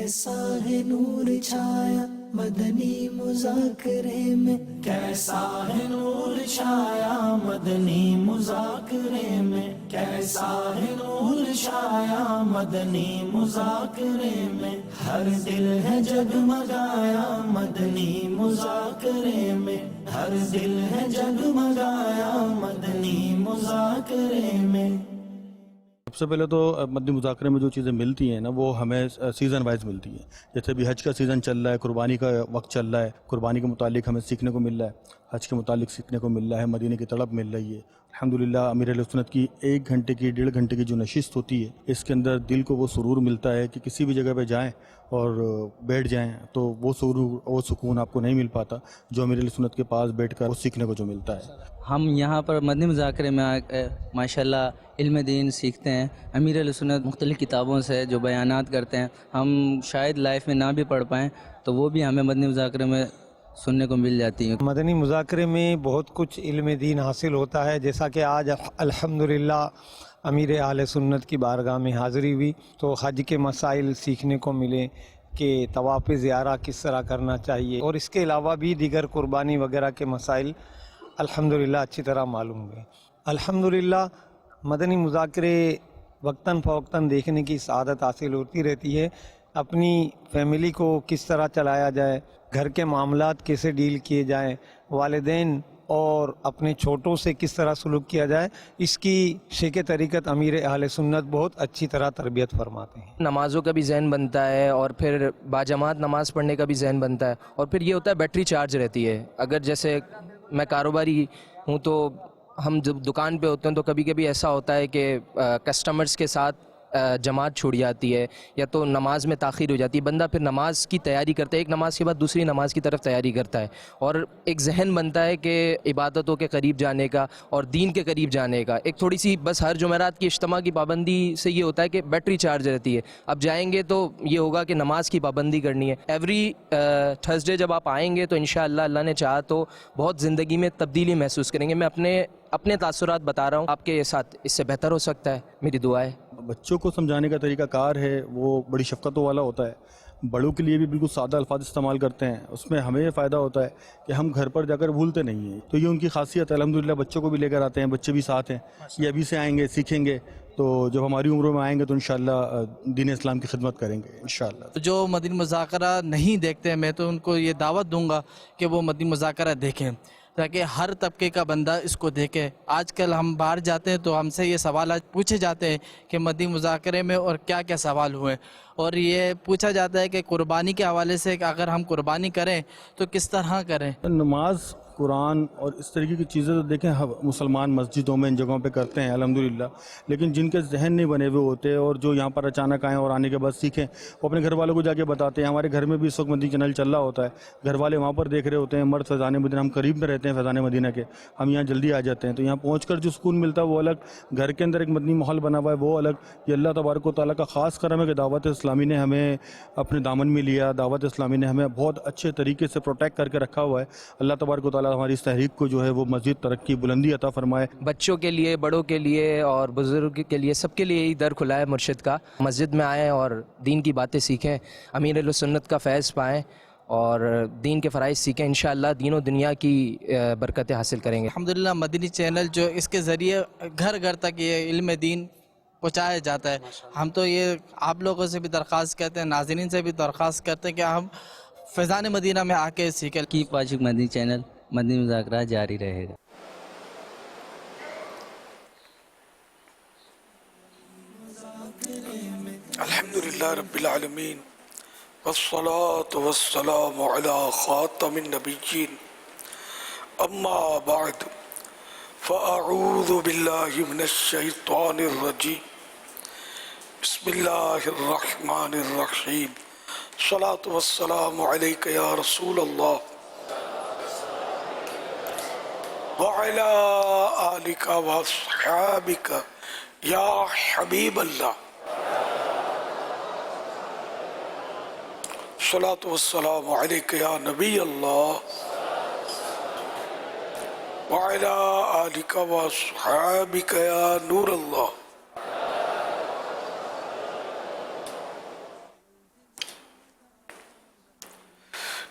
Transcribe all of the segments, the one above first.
کیسا ہے نور چھایا مدنی مذاکرے میں، کیسا ہے نور چھایا مدنی مذاکرے میں، کیسا ہے نور چھایا مدنی مذاکرے میں، ہر دل ہے جگمگایا مدنی مذاکرے میں، ہر دل ہے جگمگایا مدنی مذاکرے میں۔ سب سے پہلے تو مدنی مذاکرے میں جو چیزیں ملتی ہیں نا وہ ہمیں سیزن وائز ملتی ہیں، جیسے ابھی حج کا سیزن چل رہا ہے، قربانی کا وقت چل رہا ہے، قربانی کے متعلق ہمیں سیکھنے کو مل رہا ہے، حج کے متعلق سیکھنے کو مل رہا ہے، مدینے کی تڑپ مل رہی ہے۔ الحمدللہ امیر اہل سنت کی 1 گھنٹے کی 1.5 گھنٹے کی جو نشست ہوتی ہے، اس کے اندر دل کو وہ سرور ملتا ہے کہ کسی بھی جگہ پہ جائیں اور بیٹھ جائیں تو وہ سرور وہ سکون آپ کو نہیں مل پاتا جو امیر اہل سنت کے پاس بیٹھ کر وہ سیکھنے کو جو ملتا ہے۔ ہم یہاں پر مدنی مذاکرے میں ماشاءاللہ علم دین سیکھتے ہیں، امیر اہل سنت مختلف کتابوں سے جو بیانات کرتے ہیں، ہم شاید لائف میں نہ بھی پڑھ پائیں تو وہ بھی ہمیں مدنی مذاکرے میں سننے کو مل جاتی ہیں۔ مدنی مذاکرے میں بہت کچھ علم دین حاصل ہوتا ہے، جیسا کہ آج الحمدللہ امیر اہل سنت کی بارگاہ میں حاضری ہوئی تو حج کے مسائل سیکھنے کو ملے کہ طواف زیارہ کس طرح کرنا چاہیے، اور اس کے علاوہ بھی دیگر قربانی وغیرہ کے مسائل الحمدللہ اچھی طرح معلوم ہوئے۔ الحمدللہ مدنی مذاکرے وقتاً فوقتاً دیکھنے کی سعادت حاصل ہوتی رہتی ہے۔ اپنی فیملی کو کس طرح چلایا جائے، گھر کے معاملات کیسے ڈیل کیے جائیں، والدین اور اپنے چھوٹوں سے کس طرح سلوک کیا جائے، اس کی شیخ طریقت امیر اہل سنت بہت اچھی طرح تربیت فرماتے ہیں۔ نمازوں کا بھی ذہن بنتا ہے اور پھر باجماعت نماز پڑھنے کا بھی ذہن بنتا ہے، اور پھر یہ ہوتا ہے بیٹری چارج رہتی ہے۔ اگر جیسے میں کاروباری ہوں تو ہم جب دکان پہ ہوتے ہیں تو کبھی کبھی ایسا ہوتا ہے کہ کسٹمرز کے ساتھ جماعت چھوڑ جاتی ہے یا تو نماز میں تاخیر ہو جاتی ہے، بندہ پھر نماز کی تیاری کرتا ہے، ایک نماز کے بعد دوسری نماز کی طرف تیاری کرتا ہے، اور ایک ذہن بنتا ہے کہ عبادتوں کے قریب جانے کا اور دین کے قریب جانے کا۔ ایک تھوڑی سی بس ہر جمعرات کی اجتماع کی پابندی سے یہ ہوتا ہے کہ بیٹری چارج رہتی ہے، اب جائیں گے تو یہ ہوگا کہ نماز کی پابندی کرنی ہے۔ ایوری تھرسڈے جب آپ آئیں گے تو انشاءاللہ اللہ نے چاہا تو بہت زندگی میں تبدیلی محسوس کریں گے۔ میں اپنے تاثرات بتا رہا ہوں، آپ کے ساتھ اس سے بہتر ہو سکتا ہے، میری دعا ہے۔ بچوں کو سمجھانے کا طریقہ کار ہے وہ بڑی شفقتوں والا ہوتا ہے، بڑوں کے لیے بھی بالکل سادہ الفاظ استعمال کرتے ہیں، اس میں ہمیں یہ فائدہ ہوتا ہے کہ ہم گھر پر جا کر بھولتے نہیں ہیں، تو یہ ان کی خاصیت ہے۔ الحمدللہ بچوں کو بھی لے کر آتے ہیں، بچے بھی ساتھ ہیں، یہ ابھی سے آئیں گے سیکھیں گے تو جب ہماری عمروں میں آئیں گے تو انشاءاللہ دین اسلام کی خدمت کریں گے انشاءاللہ۔ جو مدنی مذاکرہ نہیں دیکھتے میں تو ان کو یہ دعوت دوں گا کہ وہ مدنی مذاکرہ دیکھیں تاکہ ہر طبقے کا بندہ اس کو دیکھے۔ آج کل ہم باہر جاتے ہیں تو ہم سے یہ سوالات پوچھے جاتے ہیں کہ مدنی مذاکرے میں اور کیا کیا سوال ہوئے، اور یہ پوچھا جاتا ہے کہ قربانی کے حوالے سے کہ اگر ہم قربانی کریں تو کس طرح کریں۔ نماز، قرآن اور اس طریقے کی چیزیں تو دیکھیں مسلمان مسجدوں میں ان جگہوں پہ کرتے ہیں الحمدللہ، لیکن جن کے ذہن نہیں بنے ہوئے ہوتے اور جو یہاں پر اچانک آئیں اور آنے کے بعد سیکھیں وہ اپنے گھر والوں کو جا کے بتاتے ہیں۔ ہمارے گھر میں بھی اس وقت مدنی چینل چل رہا ہوتا ہے، گھر والے وہاں پر دیکھ رہے ہوتے ہیں، مرد فیضان مدینہ، ہم قریب میں رہتے ہیں فیضان مدینہ کے، ہم یہاں جلدی آ جاتے ہیں، تو یہاں پہنچ کر جو سکون ملتا ہے وہ الگ، گھر کے اندر ایک مدنی ماحول بنا ہوا ہے وہ الگ۔ یہ اللہ تبارک و تعالیٰ کا خاص کرم ہے کہ دعوت اسلامی نے ہمیں اپنے دامن میں لیا، دعوت اسلامی نے ہمیں بہت اچھے طریقے سے پروٹیکٹ کر کے رکھا ہوا ہے۔ اللہ تبارک و تعالیٰ ہماری اس تحریک کو جو ہے وہ مزید ترقی بلندی عطا فرمائے۔ بچوں کے لیے، بڑوں کے لیے اور بزرگ کے لیے، سب کے لیے ہی در کھلا ہے مرشد کا۔ مسجد میں آئیں اور دین کی باتیں سیکھیں، امیر اہل سنت کا فیض پائیں اور دین کے فرائض سیکھیں، انشاءاللہ دین و دنیا کی برکتیں حاصل کریں گے۔ الحمدللہ مدنی چینل جو اس کے ذریعے گھر گھر تک یہ علم دین پہنچایا جاتا ہے۔ ہم تو یہ آپ لوگوں سے بھی درخواست کرتے ہیں، ناظرین سے بھی درخواست کرتے ہیں کہ ہم فیضان مدینہ میں آ کے سیکھیں۔ کیپ واچنگ مدنی چینل، مدنی مذاکرہ جاری رہے گا۔ الحمدللہ رب العالمین والصلاة والسلام علی خاتم النبیین، اما بعد فاعوذ باللہ من الشیطان الرجیم، بسم اللہ الرحمن الرحیم، الصلاة والسلام علیک یا رسول اللہ وعلی آلک واصحابک یا حبیب اللہ، الصلاة والسلام علیک یا نبی اللہ وعلی آلک واصحابک یا نور اللہ۔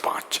5।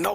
9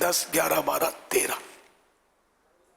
10, 11, 12, 13।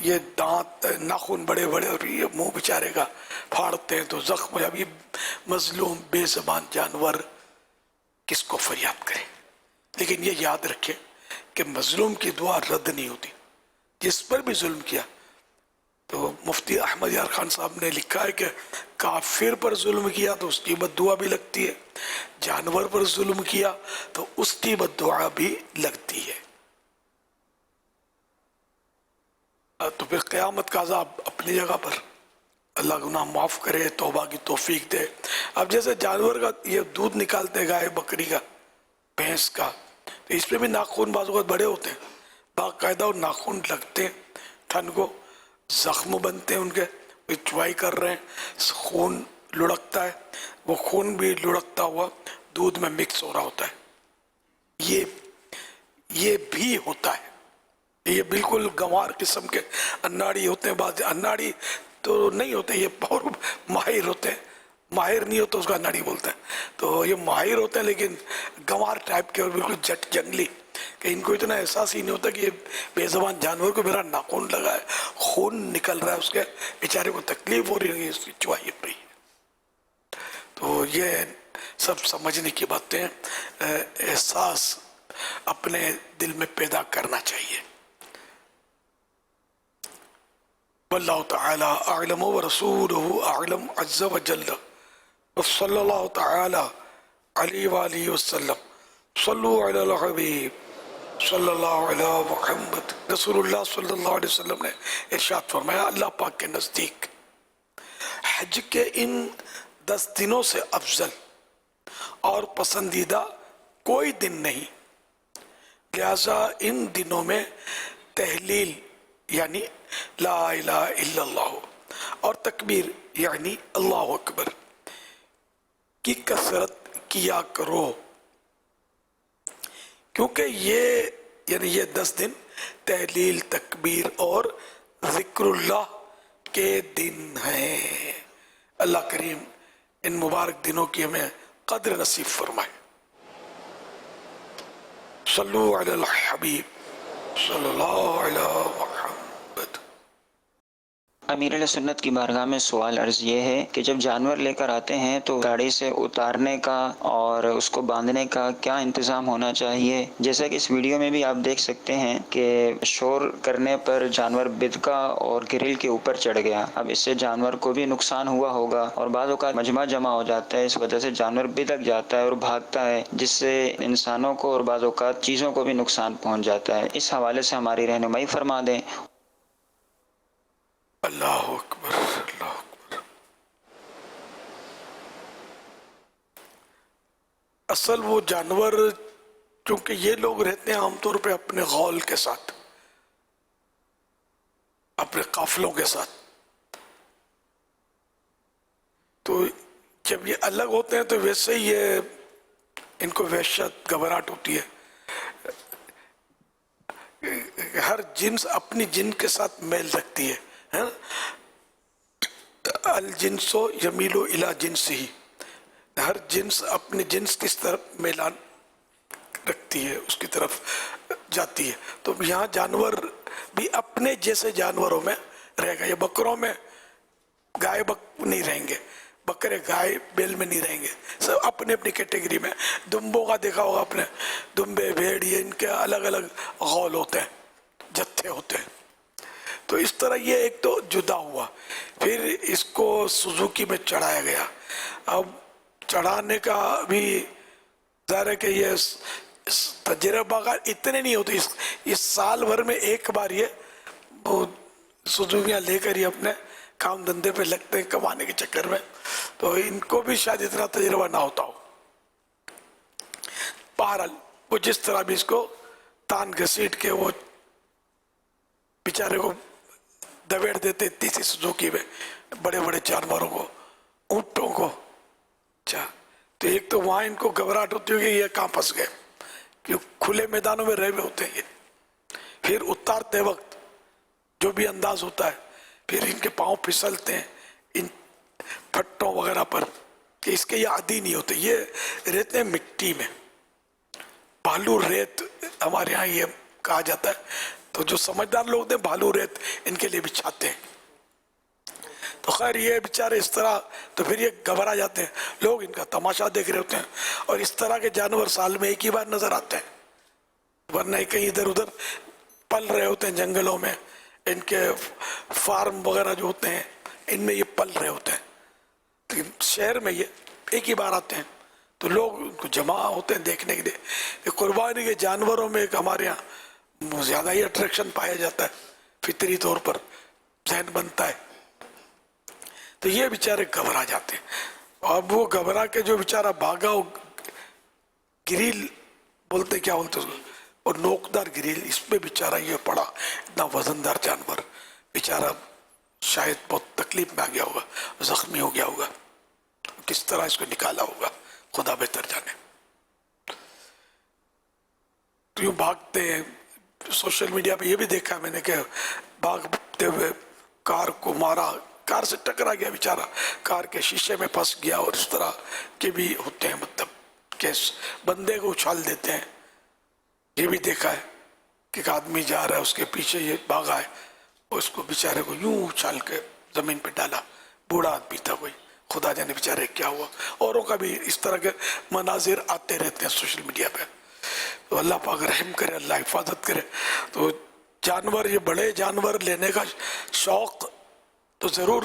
یہ دانت ناخن بڑے بڑے اور یہ منہ بیچارے کا پھاڑتے ہیں تو زخم. اب یہ مظلوم بے زبان جانور کس کو فریاد کرے. لیکن یہ یاد رکھیں کہ مظلوم کی دعا رد نہیں ہوتی. جس پر بھی ظلم کیا, تو مفتی احمد یار خان صاحب نے لکھا ہے کہ کافر پر ظلم کیا تو اس کی بد دعا بھی لگتی ہے, جانور پر ظلم کیا تو اس کی بد دعا بھی لگتی ہے. تو پھر قیامت کا عذاب اپنی جگہ پر. اللہ گناہ معاف کرے, توبہ کی توفیق دے. اب جیسے جانور کا یہ دودھ نکالتے گائے بکری کا بھینس کا, تو اس پہ بھی ناخن بعض اوقات بڑے ہوتے ہیں باقاعدہ, اور ناخن لگتے ہیں تھن کو, زخم بنتے ہیں ان کے, چوائی کر رہے ہیں, خون لڑکتا ہے, وہ خون بھی لڑکتا ہوا دودھ میں مکس ہو رہا ہوتا ہے. یہ بھی ہوتا ہے. یہ بالکل گنوار قسم کے اناڑی ہوتے ہیں. بعض اناڑی تو نہیں ہوتے, یہ بہت ماہر ہوتے ہیں. ماہر نہیں ہوتا اس کا اناڑی بولتے ہیں. تو یہ ماہر ہوتے ہیں لیکن گنوار ٹائپ کے اور بالکل جٹ جنگلی, کہ ان کو اتنا احساس ہی نہیں ہوتا کہ یہ بے زبان جانور کو میرا ناخن لگا ہے, خون نکل رہا ہے اس کے, بیچارے کو تکلیف ہو رہی ہے, اس کی چوائی پڑی ہے. تو یہ سب سمجھنے کی باتیں, احساس اپنے دل میں پیدا کرنا چاہیے. واللہ تعالی اعلم ورسولہ اعلم عز وجل, وصلی اللہ تعالی علیہ وآلہ وسلم. صلو علی الحبیب صلی اللہ علیہ محمد. رسول اللہ صلی اللہ علیہ وسلم نے ارشاد فرمایا, اللہ پاک کے نزدیک حج کے ان 10 دنوں سے افضل اور پسندیدہ کوئی دن نہیں, لہذا ان دنوں میں تحلیل یعنی لا الہ الا اللہ اور تکبیر یعنی اللہ اکبر کی کثرت کیا کرو, کیونکہ یہ 10 دن تحلیل, تکبیر اور ذکر اللہ کے دن ہیں. اللہ کریم ان مبارک دنوں کی ہمیں قدر نصیب فرمائے. صلو علی الحبیب صلی اللہ علیہ محمد. امیر علیہ سنت کی بارگاہ میں سوال عرض یہ ہے کہ جب جانور لے کر آتے ہیں تو گاڑی سے اتارنے کا اور اس کو باندھنے کا کیا انتظام ہونا چاہیے؟ جیسا کہ اس ویڈیو میں بھی آپ دیکھ سکتے ہیں کہ شور کرنے پر جانور بدکا اور گرل کے اوپر چڑھ گیا. اب اس سے جانور کو بھی نقصان ہوا ہوگا, اور بعض اوقات مجمع جمع ہو جاتا ہے, اس وجہ سے جانور بدک جاتا ہے اور بھاگتا ہے, جس سے انسانوں کو اور بعض اوقات چیزوں کو بھی نقصان پہنچ جاتا ہے. اس حوالے سے ہماری رہنمائی فرما دیں. اللہ اکبر اللہ اکبر. اصل وہ جانور, چونکہ یہ لوگ رہتے ہیں عام طور پہ اپنے غول کے ساتھ, اپنے قافلوں کے ساتھ, تو جب یہ الگ ہوتے ہیں تو ویسے ہی یہ ان کو وحشت گھبراہٹ ہوتی ہے. ہر جنس اپنی جن کے ساتھ میل رکھتی ہے. الجنس یمیل الی جنس ہی, ہر جنس اپنے جنس کس طرف میلان رکھتی ہے, اس کی طرف جاتی ہے. تو یہاں جانور بھی اپنے جیسے جانوروں میں رہے گا. یہ بکروں میں گائے بک نہیں رہیں گے, بکرے گائے بیل میں نہیں رہیں گے, سب اپنے اپنی کیٹیگری میں. دمبوں کا دیکھا ہوگا اپنے, دمبے بھیڑ یہ ان کے الگ الگ غول ہوتے ہیں, جتھے ہوتے ہیں. تو اس طرح یہ ایک تو جدا ہوا, پھر اس کو سوزوکی میں چڑھایا گیا. اب چڑھانے کا بھی ظاہر ہے کہ یہ تجربہ کار اتنے نہیں ہوتے, اس سال بھر میں ایک بار یہ سوزوکیاں لے کر ہی اپنے کام دھندے پہ لگتے ہیں کمانے کے چکر میں, تو ان کو بھی شاید اتنا تجربہ نہ ہوتا ہو. بہرحال وہ جس طرح بھی اس کو تان گھسیٹ کے وہ بیچارے کو دویڑ دیتے تیسری سوزوکی میں, بڑے بڑے جانوروں کو, اونٹوں کو. اچھا, تو ایک تو وہاں ان کو گھبراہٹ ہوتی ہوگی یہ کہاں پھنس گئے, کیونکہ کھلے میدانوں میں رہے ہوئے ہوتے ہیں یہ. پھر اتارتے وقت جو بھی انداز ہوتا ہے, پھر ان کے پاؤں پھسلتے ہیں ان پھٹوں وغیرہ پر, کہ اس کے یہ عادی نہیں ہوتے. یہ رہتے ہیں مٹی میں, بالو ریت ہمارے ہاں یہ کہا جاتا ہے. تو جو سمجھدار لوگ ہیں بھالو ریت ان کے لیے بچھاتے ہیں. تو خیر یہ بیچارے اس طرح تو پھر یہ گھبرا جاتے ہیں, لوگ ان کا تماشا دیکھ رہے ہوتے ہیں, اور اس طرح کے جانور سال میں ایک ہی بار نظر آتے ہیں, ورنہ کہیں ادھر ادھر پل رہے ہوتے ہیں جنگلوں میں, ان کے فارم وغیرہ جو ہوتے ہیں ان میں یہ پل رہے ہوتے ہیں. لیکن شہر میں یہ ایک ہی بار آتے ہیں, تو لوگ ان کو جمع ہوتے ہیں دیکھنے کے لیے. کہ قربانی کے جانوروں میں ایک ہمارے یہاں زیادہ ہی اٹریکشن پایا جاتا ہے, فطری طور پر ذہن بنتا ہے. تو یہ بیچارے گھبرا جاتے ہیں, اور وہ گھبرا کے جو بیچارہ بھاگا وہ گریل بولتے کیا بولتے اس کو, اور نوکدار گریل, اس پہ بیچارہ یہ پڑا, اتنا وزندار جانور, بیچارہ شاید بہت تکلیف میں آ گیا ہوگا, زخمی ہو گیا ہوگا, کس طرح اس کو نکالا ہوگا خدا بہتر جانے. تو یوں بھاگتے ہیں. سوشل میڈیا پہ یہ بھی دیکھا میں نے کہ بھاگتے ہوئے کار کو مارا, کار سے ٹکرا گیا بیچارہ, کار کے شیشے میں پھنس گیا, اور اس طرح کے بھی ہوتے ہیں, مطلب کہ بندے کو اچھال دیتے ہیں. یہ بھی دیکھا ہے کہ ایک آدمی جا رہا ہے, اس کے پیچھے یہ بھاگا ہے, اور اس کو بیچارے کو یوں اچھال کے زمین پہ ڈالا. بوڑھا آدمی تھا کوئی, خدا جانے بیچارے کیا ہوا. اوروں کا بھی اس طرح کے مناظر آتے رہتے ہیں سوشل میڈیا پہ. تو اللہ پاک رحم کرے, اللہ حفاظت کرے. تو جانور, یہ بڑے جانور لینے کا شوق تو ضرور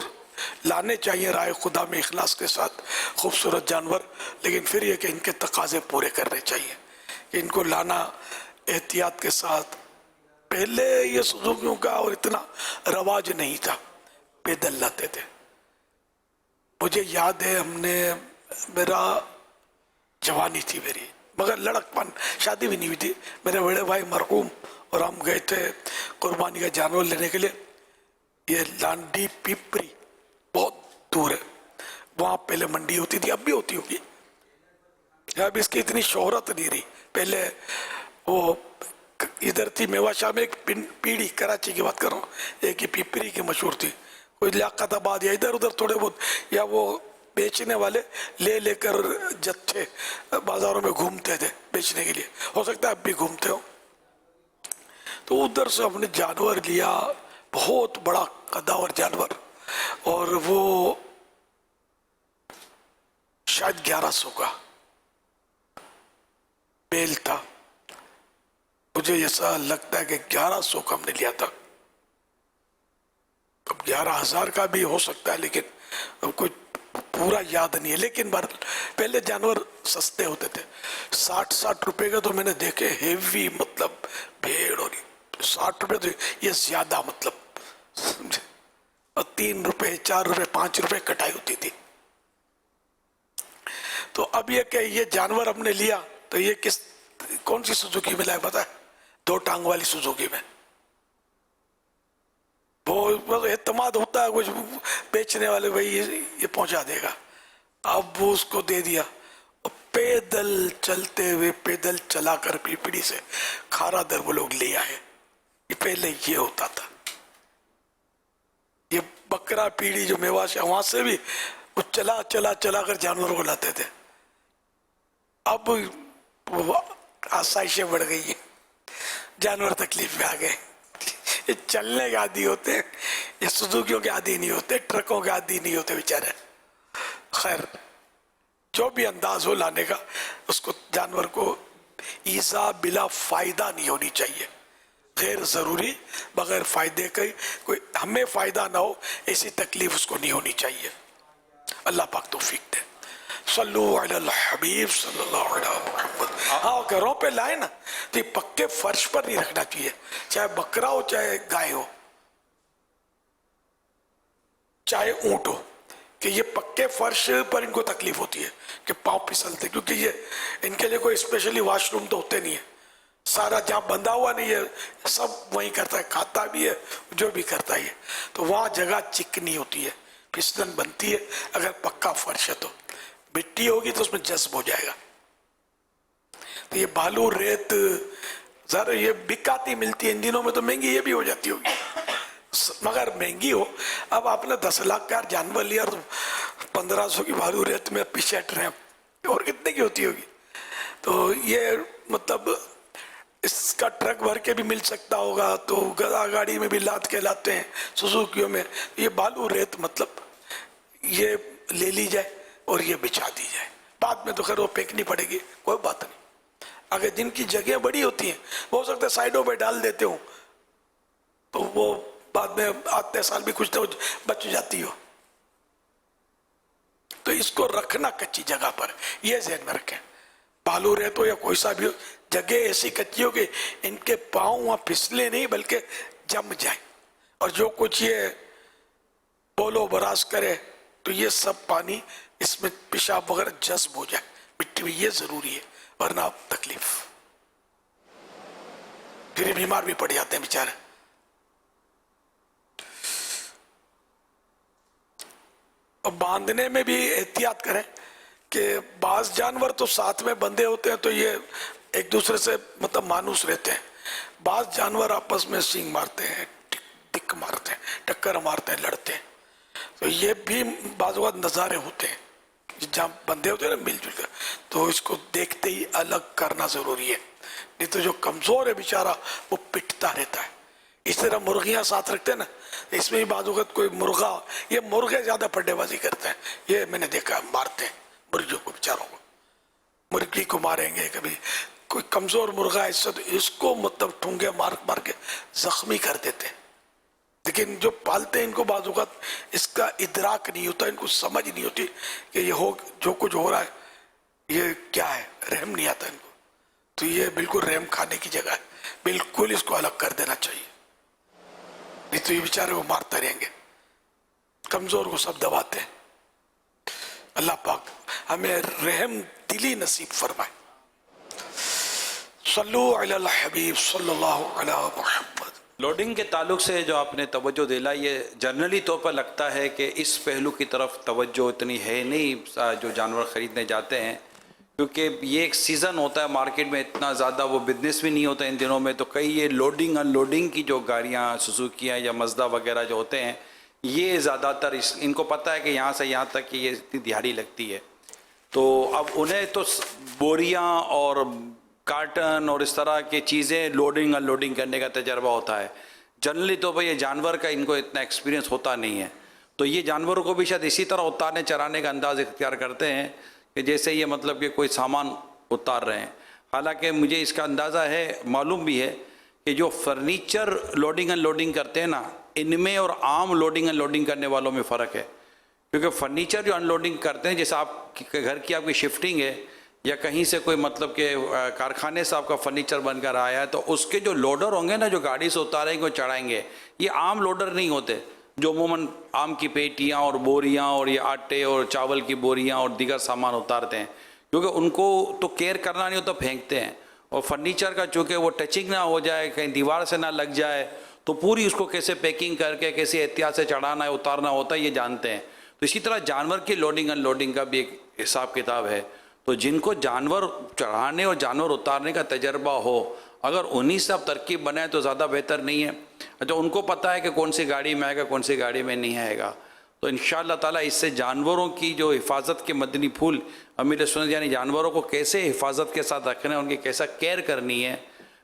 لانے چاہیے رائے خدا میں اخلاص کے ساتھ, خوبصورت جانور, لیکن پھر یہ کہ ان کے تقاضے پورے کرنے چاہیے, کہ ان کو لانا احتیاط کے ساتھ. پہلے یہ سزوکیوں کا اور اتنا رواج نہیں تھا, پیدل لاتے تھے. مجھے یاد ہے ہم نے, میرا جوانی تھی میری, مگر لڑکپن, شادی بھی نہیں ہوئی تھی, میرے بڑے بھائی مرحوم, اور ہم گئے تھے قربانی کا جانور لینے کے لیے. یہ لانڈی پیپری بہت دور ہے, وہاں پہلے منڈی ہوتی تھی, اب بھی ہوتی ہوگی, اب اس کی اتنی شہرت نہیں رہی. پہلے وہ ادھر تھی میوا شاہ میں ایک پیڑھی, کراچی کی بات کر رہا ہوں, ایک ہی پیپری کی مشہور تھی. کوئی لیاقت آباد یا ادھر ادھر تھوڑے بہت, یا وہ بیچنے والے لے لے کر جتھے بازاروں میں گھومتے تھے بیچنے کے لیے, ہو سکتا ہے اب بھی گھومتے ہو. تو ادھر سے ہم نے جانور لیا, بہت بڑا قداور جانور, اور وہ شاید 1100 کا بیل تھا. مجھے ایسا لگتا ہے کہ 1100 کا ہم نے لیا تھا. اب 11,000 کا بھی ہو سکتا ہے, لیکن کوئی پورا یاد نہیں ہے. لیکن پہلے جانور سستے ہوتے تھے, 60 روپے کا تو میں نے دیکھے ہیوی, مطلب بھیڑ, اور 60 روپے تو یہ زیادہ, مطلب سمجھے, اور 3 روپے 4 روپے 5 روپے کٹائی ہوتی تھی. تو اب یہ کہ یہ جانور ہم نے لیا, تو یہ کون سی سوزوکی میں لائے پتا ہے؟ 2 ٹانگ والی سوزوکی میں. وہ اعتماد ہوتا ہے کچھ بیچنے والے, بھائی یہ پہنچا دے گا. اب وہ اس کو دے دیا, پیدل چلتے ہوئے, پیدل چلا کر پیپڑی سے کھارا در وہ لوگ لے آئے. یہ پہلے یہ ہوتا تھا. یہ بکرا پیڑی جو میوا سے, وہاں سے بھی وہ چلا چلا چلا کر جانوروں کو لاتے تھے. اب وہ آسائشیں بڑھ گئی ہیں, جانور تکلیف میں آ گئے. یہ چلنے کے عادی ہوتے ہیں, یہ سوزوکیوں کے عادی نہیں ہوتے, ٹرکوں کے عادی نہیں ہوتے بیچارے. خیر جو بھی انداز ہو لانے کا, اس کو جانور کو ایذا بلا فائدہ نہیں ہونی چاہیے, غیر ضروری بغیر فائدے کے, کوئی ہمیں فائدہ نہ ہو ایسی تکلیف اس کو نہیں ہونی چاہیے. اللہ پاک توفیق دے. صلو علی الحبیب صلی اللہ علیہ محمد. ہاں گھروں پہ لائے نا تو یہ پکے فرش پر نہیں رکھنا چاہیے, چاہے بکرا ہو چاہے گائے ہو چاہے اونٹ ہو, کہ یہ پکے فرش پر ان کو تکلیف ہوتی ہے کہ پاؤں پھسلتے, کیونکہ یہ ان کے لیے کوئی اسپیشلی واش روم تو ہوتے نہیں ہے. سارا جہاں بندھا ہوا نہیں ہے سب وہیں کرتا ہے, کھاتا بھی ہے جو بھی کرتا ہے. تو وہاں جگہ چکنی ہوتی ہے, پھسلن بنتی ہے. اگر پکا فرش ہے تو مٹی ہوگی تو اس میں جذب ہو جائے گا. تو یہ بالو ریت ذرا یہ بکاتی ملتی ہے ان دنوں میں, تو مہنگی یہ بھی ہو جاتی ہوگی, مگر مہنگی ہو. اب آپ نے 10 لاکھ کا جانور لیا تو 1500 کی بالو ریت میں پیچھے ہٹ رہے ہیں, اور کتنے کی ہوتی ہوگی. تو یہ مطلب اس کا ٹرک بھر کے بھی مل سکتا ہوگا تو گدا گاڑی میں بھی لاد کے لاتے ہیں سوزوکیوں میں. یہ بالو ریت مطلب یہ لے لی جائے اور یہ بچھا دی جائے, بعد میں تو خیر وہ پھینکنی پڑے گی, کوئی بات نہیں. اگر جن کی جگہ بڑی ہوتی ہیں وہ ہو سکتا ہے سائڈوں پہ ڈال دیتے ہوں تو وہ بعد میں آتے سال بھی کچھ نہ بچ جاتی ہو. تو اس کو رکھنا کچی جگہ پر, یہ ذہن میں رکھیں. بالو ریت ہو یا کوئی سا بھی ہو, جگہ ایسی کچی ہو کہ ان کے پاؤں وہاں پھسلے نہیں بلکہ جم جائیں, اور جو کچھ یہ بولو براز کرے تو یہ سب پانی اس میں پیشاب وغیرہ جذب ہو جائے مٹی میں. یہ ضروری ہے ورنہ تکلیف, پھر یہ بیمار بھی پڑ جاتے ہیں بیچارے. اور باندھنے میں بھی احتیاط کریں کہ بعض جانور تو ساتھ میں بندھے ہوتے ہیں تو یہ ایک دوسرے سے مطلب مانوس رہتے ہیں. بعض جانور آپس میں سینگ مارتے ہیں, ٹک مارتے ہیں, ٹکر مارتے ہیں, لڑتے ہیں. تو یہ بھی بعض اوقات نظارے ہوتے ہیں جہاں بندے ہوتے ہیں نا مل جل کر, تو اس کو دیکھتے ہی الگ کرنا ضروری ہے. نہیں تو جو کمزور ہے بیچارہ وہ پٹتا رہتا ہے. اس طرح مرغیاں ساتھ رکھتے ہیں نا, اس میں بھی بعض اوقات کوئی مرغا, یہ مرغے زیادہ پڈے بازی کرتے ہیں, یہ میں نے دیکھا مارتے ہیں مرغیوں کو, بیچاروں کو. مرغی کو ماریں گے, کبھی کوئی کمزور مرغا ہے اس کو مطلب ٹھونگے مار کے زخمی کر دیتے ہیں. لیکن جو پالتے ہیں ان کو بعض اوقات اس کا ادراک نہیں ہوتا, ان کو سمجھ نہیں ہوتی کہ یہ جو کچھ ہو رہا ہے یہ کیا ہے, رحم نہیں آتا ان کو. تو یہ بالکل رحم کھانے کی جگہ ہے, بالکل اس کو الگ کر دینا چاہیے, نہیں تو یہ بیچارے وہ مارتے رہیں گے. کمزور کو سب دباتے ہیں. اللہ پاک ہمیں رحم دلی نصیب فرمائے. صلو علی الحبیب صلی اللہ علی محمد. لوڈنگ کے تعلق سے جو آپ نے توجہ دلا, یہ جنرلی طور پر لگتا ہے کہ اس پہلو کی طرف توجہ اتنی ہے نہیں جو جانور خریدنے جاتے ہیں, کیونکہ یہ ایک سیزن ہوتا ہے مارکیٹ میں, اتنا زیادہ وہ بزنس بھی نہیں ہوتا ان دنوں میں. تو کئی یہ لوڈنگ ان لوڈنگ کی جو گاڑیاں سوزوکیاں یا مزدا وغیرہ جو ہوتے ہیں, یہ زیادہ تر ان کو پتہ ہے کہ یہاں سے یہاں تک یہ اتنی دیہڑی لگتی ہے, تو اب انہیں تو بوریاں اور کارٹن اور اس طرح کی چیزیں لوڈنگ ان لوڈنگ کرنے کا تجربہ ہوتا ہے. جنرلی تو بھئی یہ جانور کا ان کو اتنا ایکسپیرینس ہوتا نہیں ہے, تو یہ جانوروں کو بھی شاید اسی طرح اتارنے چرانے کا انداز اختیار کرتے ہیں کہ جیسے یہ مطلب کہ کوئی سامان اتار رہے ہیں. حالانکہ مجھے اس کا اندازہ ہے, معلوم بھی ہے کہ جو فرنیچر لوڈنگ ان لوڈنگ کرتے ہیں نا, ان میں اور عام لوڈنگ ان لوڈنگ کرنے والوں میں فرق ہے. کیونکہ فرنیچر جو ان لوڈنگ کرتے ہیں, جیسے آپ کے گھر کی آپ کی شفٹنگ ہے یا کہیں سے کوئی مطلب کہ کارخانے سے آپ کا فرنیچر بن کر آیا ہے, تو اس کے جو لوڈر ہوں گے نا, جو گاڑی سے اتاریں گے اور چڑھائیں گے, یہ عام لوڈر نہیں ہوتے جو عموماً آم کی پیٹیاں اور بوریاں اور یہ آٹے اور چاول کی بوریاں اور دیگر سامان اتارتے ہیں, کیونکہ ان کو تو کیئر کرنا نہیں ہوتا, پھینکتے ہیں. اور فرنیچر کا چونکہ وہ ٹچنگ نہ ہو جائے, کہیں دیوار سے نہ لگ جائے, تو پوری اس کو کیسے پیکنگ کر کے کیسے احتیاط سے چڑھانا ہے اتارنا ہوتا ہے, یہ جانتے ہیں. تو اسی طرح جانور کی لوڈنگ ان لوڈنگ کا بھی ایک حساب کتاب ہے. تو جن کو جانور چڑھانے اور جانور اتارنے کا تجربہ ہو, اگر انہی سے اب ترکیب بنائے تو زیادہ بہتر نہیں ہے. اچھا, ان کو پتہ ہے کہ کون سی گاڑی میں آئے گا, کون سی گاڑی میں نہیں آئے گا, تو انشاءاللہ تعالیٰ اس سے جانوروں کی جو حفاظت کے مدنی پھول امیر سنت, یعنی جانوروں کو کیسے حفاظت کے ساتھ رکھنا ہے, ان کی کیسا کیئر کرنی ہے.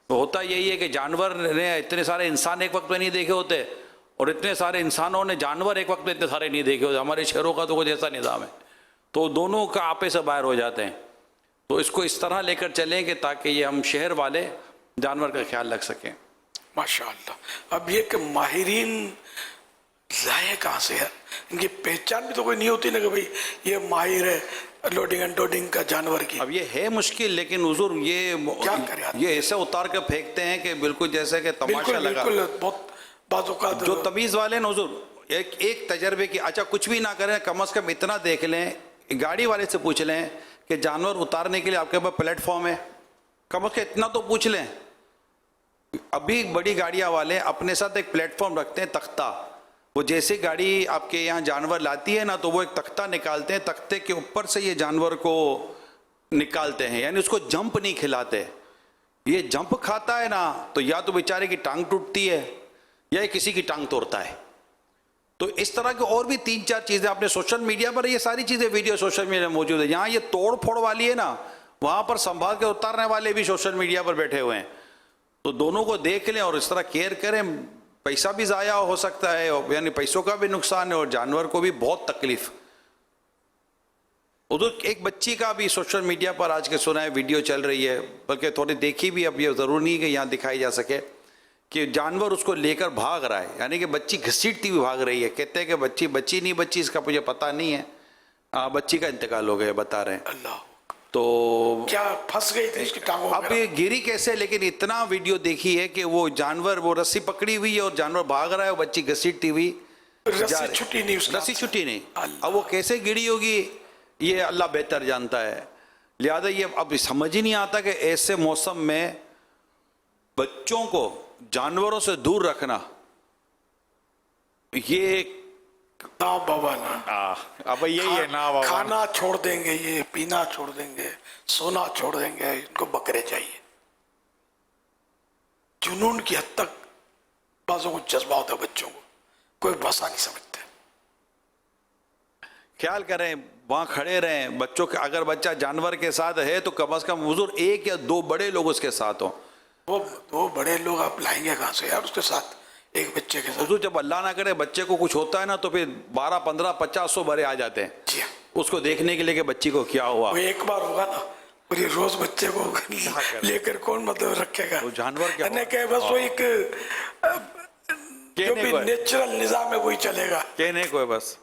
تو ہوتا یہی ہے کہ جانور نے اتنے سارے انسان ایک وقت میں نہیں دیکھے ہوتے, اور اتنے سارے انسانوں نے جانور ایک وقت میں اتنے سارے نہیں دیکھے ہوتے. ہمارے شہروں کا تو کچھ ایسا نظام ہے, تو دونوں کا آپے سے باہر ہو جاتے ہیں. تو اس کو اس طرح لے کر چلیں کہ تاکہ یہ ہم شہر والے جانور کا خیال رکھ سکیں. ماشاءاللہ. اب یہ کہ ماہرین لائے کہاں سے ہے, ان کی پہچان بھی تو کوئی نہیں ہوتی نا کہ بھئی یہ ماہر ہے لوڈنگ اینڈ لوڈنگ کا جانور کی. اب یہ ہے مشکل, لیکن حضور یہ ایسے اتار کے پھینکتے ہیں کہ بالکل جیسے کہ تماشا لگا. بالکل بہت بعض اوقات جو تمیز والے ہیں حضور, ایک تجربے کی, اچھا کچھ بھی نہ کریں, کم از کم اتنا دیکھ لیں, گاڑی والے سے پوچھ لیں کہ جانور اتارنے کے لیے آپ کے پاس پلیٹ فارم ہے, کم از کم اتنا تو پوچھ لیں. ابھی بڑی گاڑیاں والے اپنے ساتھ ایک پلیٹ فارم رکھتے ہیں, تختہ. وہ جیسے گاڑی آپ کے یہاں جانور لاتی ہے نا, تو وہ ایک تختہ نکالتے ہیں, تختے کے اوپر سے یہ جانور کو نکالتے ہیں, یعنی اس کو جمپ نہیں کھلاتے. یہ جمپ کھاتا ہے نا تو یا تو بیچارے کی ٹانگ ٹوٹتی ہے یا کسی کی ٹانگ توڑتا ہے. تو اس طرح کے اور بھی 3-4 چیزیں آپ نے سوشل میڈیا پر, یہ ساری چیزیں ویڈیو سوشل میڈیا میں موجود ہے. یہاں یہ توڑ پھوڑ والی ہے نا, وہاں پر سنبھال کے اتارنے والے بھی سوشل میڈیا پر بیٹھے ہوئے ہیں. تو دونوں کو دیکھ لیں اور اس طرح کیئر کریں. پیسہ بھی ضائع ہو سکتا ہے, یعنی پیسوں کا بھی نقصان ہے اور جانور کو بھی بہت تکلیف. ادھر ایک بچی کا بھی سوشل میڈیا پر آج کے سنا ہے, ویڈیو چل رہی ہے, بلکہ تھوڑی دیکھی بھی, اب یہ ضرور نہیں کہ یہاں دکھائی جا سکے, کہ جانور اس کو لے کر بھاگ رہا ہے, یعنی کہ بچی گھسیٹتی ہوئی بھاگ رہی ہے. کہتے ہیں کہ بچی نہیں بچی, اس کا مجھے پتہ نہیں ہے, بچی کا انتقال ہو گیا بتا رہے ہیں. اللہ, تو کیا پھنس گئی تھی اس کی ٹانگوں اب یہ گری کیسے, لیکن اتنا ویڈیو دیکھی ہے کہ وہ جانور, وہ رسی پکڑی ہوئی ہے اور جانور بھاگ رہا ہے, وہ بچی گھسیٹتی ہوئی, رسی چھٹی نہیں, اس رسی چھٹی نہیں. اب وہ کیسے گری ہوگی یہ اللہ بہتر جانتا ہے. لہذا یہ اب سمجھ ہی نہیں آتا کہ ایسے موسم میں بچوں کو جانوروں سے دور رکھنا, یہ نا بابا نا, اب یہی ہے نا بابا. کھانا چھوڑ دیں گے, یہ پینا چھوڑ دیں گے, سونا چھوڑ دیں گے, ان کو بکرے چاہیے. جنون کی حد تک بعضوں کو جذبہ ہوتا ہے بچوں کو, کوئی بسا نہیں سمجھتے. خیال کریں, وہاں کھڑے رہیں بچوں کے, اگر بچہ جانور کے ساتھ ہے تو کم از کم حضور 1 یا 2 بڑے لوگ اس کے ساتھ ہوں. وہ بڑے لوگ آپ لائیں گے کہاں سے یار اس کے ساتھ, ایک بچے کے ساتھ. حضور جب اللہ نہ کرے بچے کو کچھ ہوتا ہے نا تو پھر 12 15 50 100 بڑے آ جاتے ہیں جی, اس کو دیکھنے کے لیے کہ بچی کو کیا ہوا. وہ ایک بار ہوگا نا, اور یہ روز بچے کو لے کر کون مطلب رکھے گا. وہ جانور کیا کہ بس وہ ایک جو بھی نیچرل نظام ہے وہی چلے گا, کہنے کو ہے بس.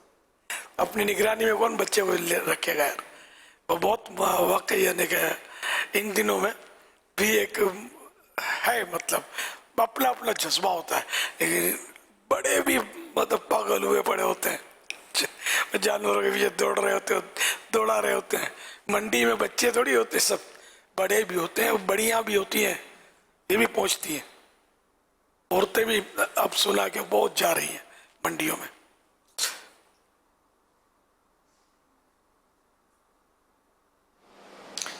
اپنی نگرانی میں کون بچے کو رکھے گا یار. وہ بہت واقعی یعنی کہ ان دنوں میں بھی ایک ہے, مطلب اپنا اپنا جذبہ ہوتا ہے, لیکن بڑے بھی مطلب پاگل ہوئے پڑے ہوتے ہیں, جانوروں کے پیچھے دوڑ رہے ہوتے ہیں, دوڑا رہے ہوتے ہیں. منڈی میں بچے تھوڑی ہوتے, سب بڑے بھی ہوتے ہیں, بڑیاں بھی ہوتی ہیں, یہ بھی پہنچتی ہیں. عورتیں بھی اب سنا کہ بہت جا رہی ہیں منڈیوں میں.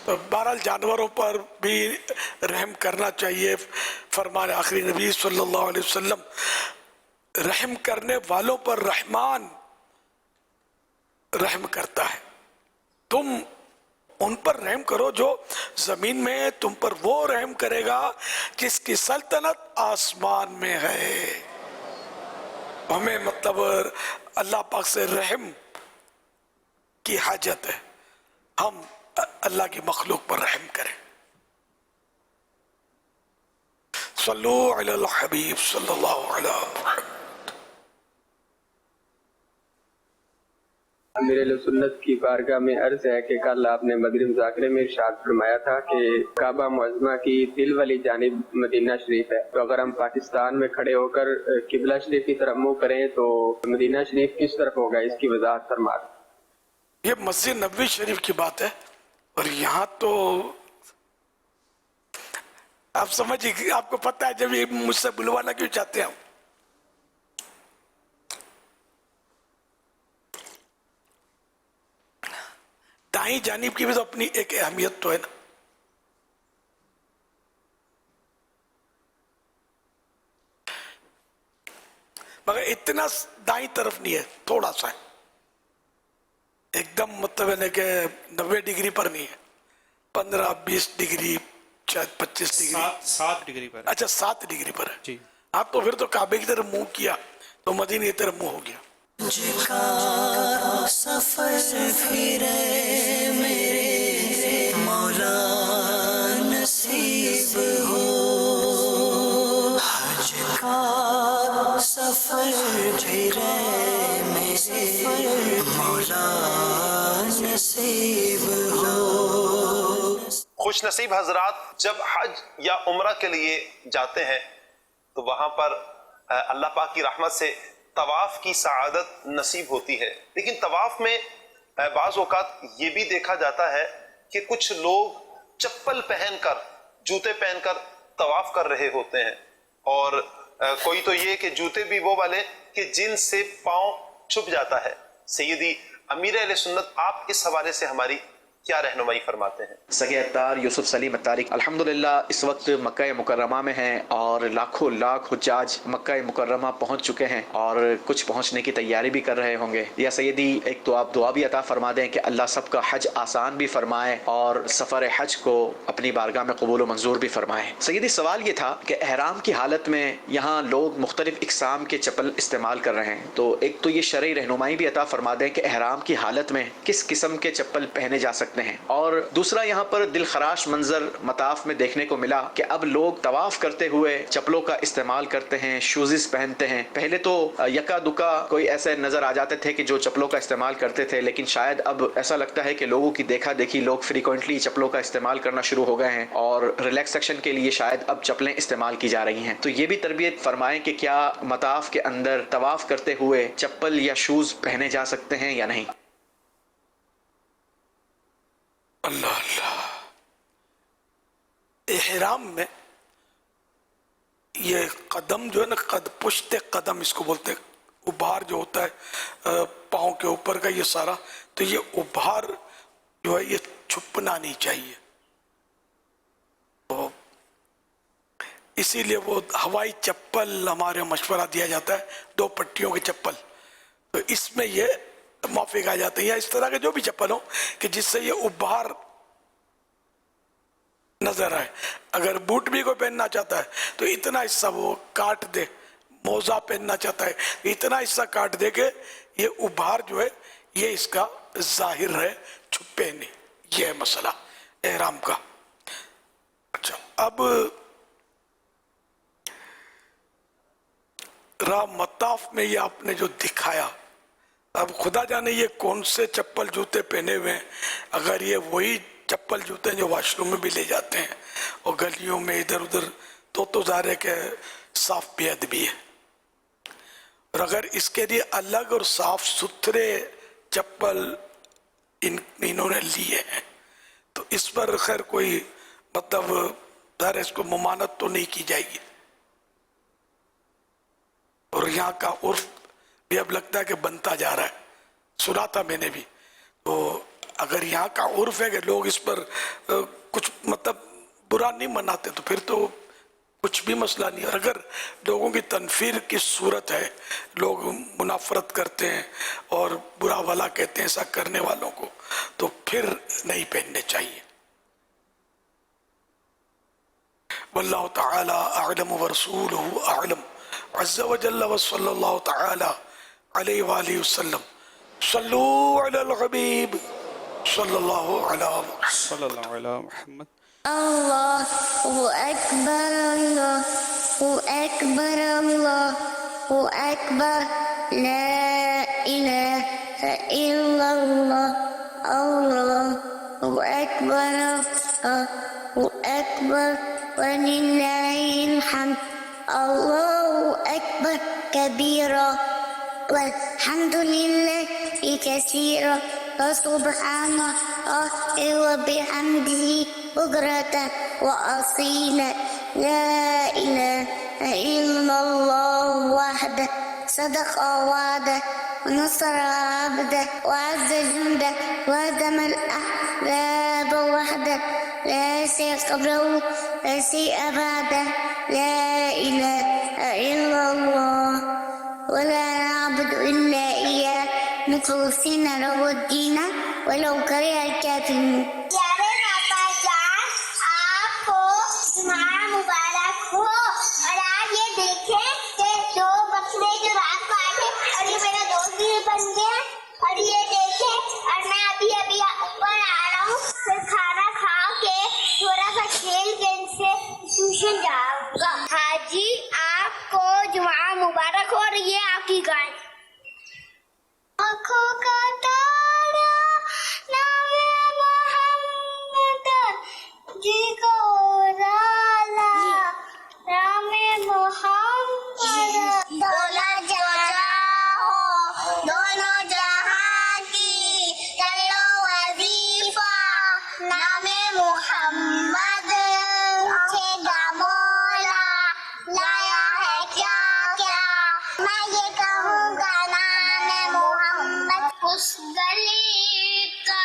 تو بہرحال جانوروں پر بھی رحم کرنا چاہیے. فرمان آخری نبی صلی اللہ علیہ وسلم, رحم کرنے والوں پر رحمان رحم کرتا ہے. تم ان پر رحم کرو جو زمین میں ہے, تم پر وہ رحم کرے گا جس کی سلطنت آسمان میں ہے. ہمیں مطلب اللہ پاک سے رحم کی حاجت ہے, ہم اللہ کی مخلوق پر رحم کریں. صلو علی الحبیب صلی اللہ علیہ وسلم. امیر علیہ سنت کی بارگاہ میں عرض ہے کہ کل آپ نے مدنی مذاکرے میں ارشاد فرمایا تھا کہ کعبہ معظمہ کی دل والی جانب مدینہ شریف ہے, تو اگر ہم پاکستان میں کھڑے ہو کر قبلہ شریف کی طرف منہ کریں تو مدینہ شریف کس طرف ہوگا, اس کی وضاحت فرما. یہ مسجد نبوی شریف کی بات ہے, اور یہاں تو آپ سمجھیے, آپ کو پتہ ہے جب یہ مجھ سے بلوانا کیوں چاہتے ہیں ہم. دائیں جانب کی بھی تو اپنی ایک اہمیت تو ہے نا. مگر اتنا دائیں طرف نہیں ہے, تھوڑا سا ہے, ایک دم مطلب ہے کہ 90 ڈگری پر نہیں ہے, 15-20 ڈگری, شاید 25 ڈگری, 7 ڈگری پر. اچھا 7 ڈگری پر ہے جی. ہاں, تو پھر تو کعبے کی طرف منہ کیا تو مدینے کی طرف منہ ہو گیا. سفر پھرے میرے مولا نصیب ہو, حج کا سفر پھرے میرے مولا نصیب ہو. خوش نصیب حضرات جب حج یا عمرہ کے لیے جاتے ہیں تو وہاں پر اللہ پاک کی رحمت سے طواف کی سعادت نصیب ہوتی ہے. لیکن طواف میں بعض اوقات یہ بھی دیکھا جاتا ہے کہ کچھ لوگ چپل پہن کر, جوتے پہن کر طواف کر رہے ہوتے ہیں, اور کوئی تو یہ کہ جوتے بھی وہ والے کہ جن سے پاؤں چھپ جاتا ہے. سیدی امیر اہل سنت, آپ اس حوالے سے ہماری کیا رہنمائی فرماتے ہیں؟ سگے اتار یوسف سلیم اتاری الحمدللہ اس وقت مکہ مکرمہ میں ہیں اور لاکھوں لاکھ حجاج مکہ مکرمہ پہنچ چکے ہیں اور کچھ پہنچنے کی تیاری بھی کر رہے ہوں گے. یا سیدی ایک تو آپ دعا بھی عطا فرما دیں کہ اللہ سب کا حج آسان بھی فرمائے اور سفر حج کو اپنی بارگاہ میں قبول و منظور بھی فرمائے. سیدی سوال یہ تھا کہ احرام کی حالت میں یہاں لوگ مختلف اقسام کے چپل استعمال کر رہے ہیں، تو ایک تو یہ شرعی رہنمائی بھی عطا فرما دیں کہ احرام کی حالت میں کس قسم کے چپل پہنے جا سکتے ہیں. اور دوسرا یہاں پر دل خراش منظر مطاف میں دیکھنے کو ملا کہ اب لوگ طواف کرتے ہوئے چپلوں کا استعمال کرتے ہیں، شوزز پہنتے ہیں. پہلے تو یکا دکا کوئی ایسے نظر آ جاتے تھے کہ جو چپلوں کا استعمال کرتے تھے، لیکن شاید اب ایسا لگتا ہے کہ لوگوں کی دیکھا دیکھی لوگ فریکوینٹلی چپلوں کا استعمال کرنا شروع ہو گئے ہیں اور ریلیکسیشن کے لیے شاید اب چپلیں استعمال کی جا رہی ہیں. تو یہ بھی تربیت فرمائیں کہ کیا مطاف کے اندر طواف کرتے ہوئے چپل یا شوز پہنے جا سکتے ہیں یا نہیں؟ اللہ اللہ. احرام میں یہ قدم جو ہے نا، پشت قدم اس کو بولتے ہیں، ابھار جو ہوتا ہے پاؤں کے اوپر کا، یہ سارا تو یہ ابھار جو ہے یہ چھپنا نہیں چاہیے. تو اسی لیے وہ ہوائی چپل ہمارے مشورہ دیا جاتا ہے، 2 پٹیوں کے چپل. تو اس میں یہ موافق آ جاتے ہیں، یا اس طرح کے جو بھی چپل ہو کہ جس سے یہ ابھار نظر آئے. اگر بوٹ بھی کوئی پہننا چاہتا ہے تو اتنا حصہ وہ کاٹ دے، موزہ پہننا چاہتا ہے اتنا حصہ کاٹ دے کہ یہ ابھار جو ہے یہ اس کا ظاہر رہے، چھپے نہیں. یہ ہے مسئلہ احرام کا. اچھا، اب راہ مطاف میں یہ آپ نے جو دکھایا، اب خدا جانے یہ کون سے چپل جوتے پہنے ہوئے ہیں. اگر یہ وہی چپل جوتے ہیں جو واش روم میں بھی لے جاتے ہیں اور گلیوں میں ادھر ادھر، تو ظاہر ہے کہ صاف بے ادبی ہے. اور اگر اس کے لیے الگ اور صاف ستھرے چپل انہوں نے لیے ہیں تو اس پر خیر کوئی مطلب ظاہر ہے اس کو ممانت تو نہیں کی جائے گی. اور یہاں کا عرف بھی اب لگتا ہے کہ بنتا جا رہا ہے، سنا تھا میں نے بھی. تو اگر یہاں کا عرف ہے کہ لوگ اس پر کچھ مطلب برا نہیں مناتے تو پھر تو کچھ بھی مسئلہ نہیں. اور اگر لوگوں کی تنفیر کی صورت ہے، لوگ منافرت کرتے ہیں اور برا بھلا کہتے ہیں ایسا کرنے والوں کو، تو پھر نہیں پہننے چاہیے. واللہ تعالی اعلم ورسولہ اعلم عز وجل وصلی اللہ تعالی علیہ وآلہ وسلم. صلو علی الحبیب صلی اللہ علیہ محمد. اللہ اکبر اللہ اکبر اللہ اکبر لا الہ الا اللہ اللہ اکبر اللہ اکبر وللہ الحمد. اللہ اکبر کبیرا والحمد للہ کثیرا وسبحان اللہ وبحمده بكرة وأصيلا. لا إله إلا الله وحده صدق وعده ونصر عبده وعز جنده وهزم الأحزاب وحده لا شيء قبله لا شيء بعده. لا إله إلا الله ولا نعبد إلا إياه مخلصين له الدين ولو كره الكافرون. مبارک ہو. اور آج یہ دیکھیں کہ 2 بکرے جو رات کو آئے تھے اور یہ میرا دوست بھی بن گیا. اور یہ دیکھیں اور میں ابھی اوپر آ رہا ہوں، پھر کھانا کھا کے تھوڑا سا کھیل کے ان سے ٹیوشن جاؤں گا. حاجی آپ کو جمعہ مبارک ہو. اور یہ آپ کی گائے. آنکھوں کا تارا نام محمد جی کو رام محمد. دونوں جہاں کی چلو وظیفہ نام محمد پوچھے گا مولا لایا ہے کیا کیا. میں یہ کہوں گا نام محمد. اس گلی کا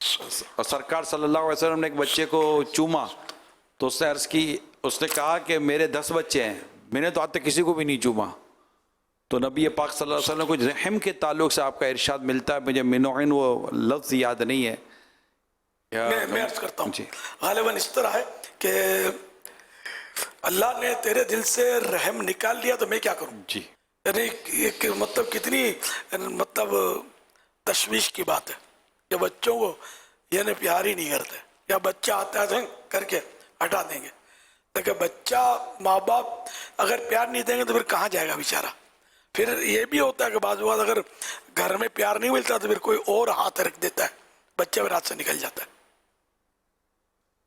اور سرکار صلی اللہ علیہ وسلم نے ایک بچے کو چوما تو اس نے عرض کی، اس نے کہا کہ میرے 10 بچے ہیں، میں نے تو آج تک کسی کو بھی نہیں چوما. تو نبی پاک صلی اللہ علیہ وسلم کو رحم کے تعلق سے آپ کا ارشاد ملتا ہے، مجھے منوعن وہ لفظ یاد نہیں ہے. میں عرض کرتا ہوں غالباً اس طرح ہے کہ اللہ نے تیرے دل سے رحم نکال لیا تو میں کیا کروں. جی یعنی ایک مطلب کتنی مطلب تشویش کی بات ہے کہ بچوں کو یعنی پیار ہی نہیں کرتے، یا بچہ آتا ہے تو کر کے ہٹا دیں گے. لیکن بچہ ماں باپ اگر پیار نہیں دیں گے تو پھر کہاں جائے گا بیچارہ. پھر یہ بھی ہوتا ہے کہ بعض اوقات اگر گھر میں پیار نہیں ملتا تو پھر کوئی اور ہاتھ رکھ دیتا ہے، بچہ پھر ہاتھ سے نکل جاتا ہے.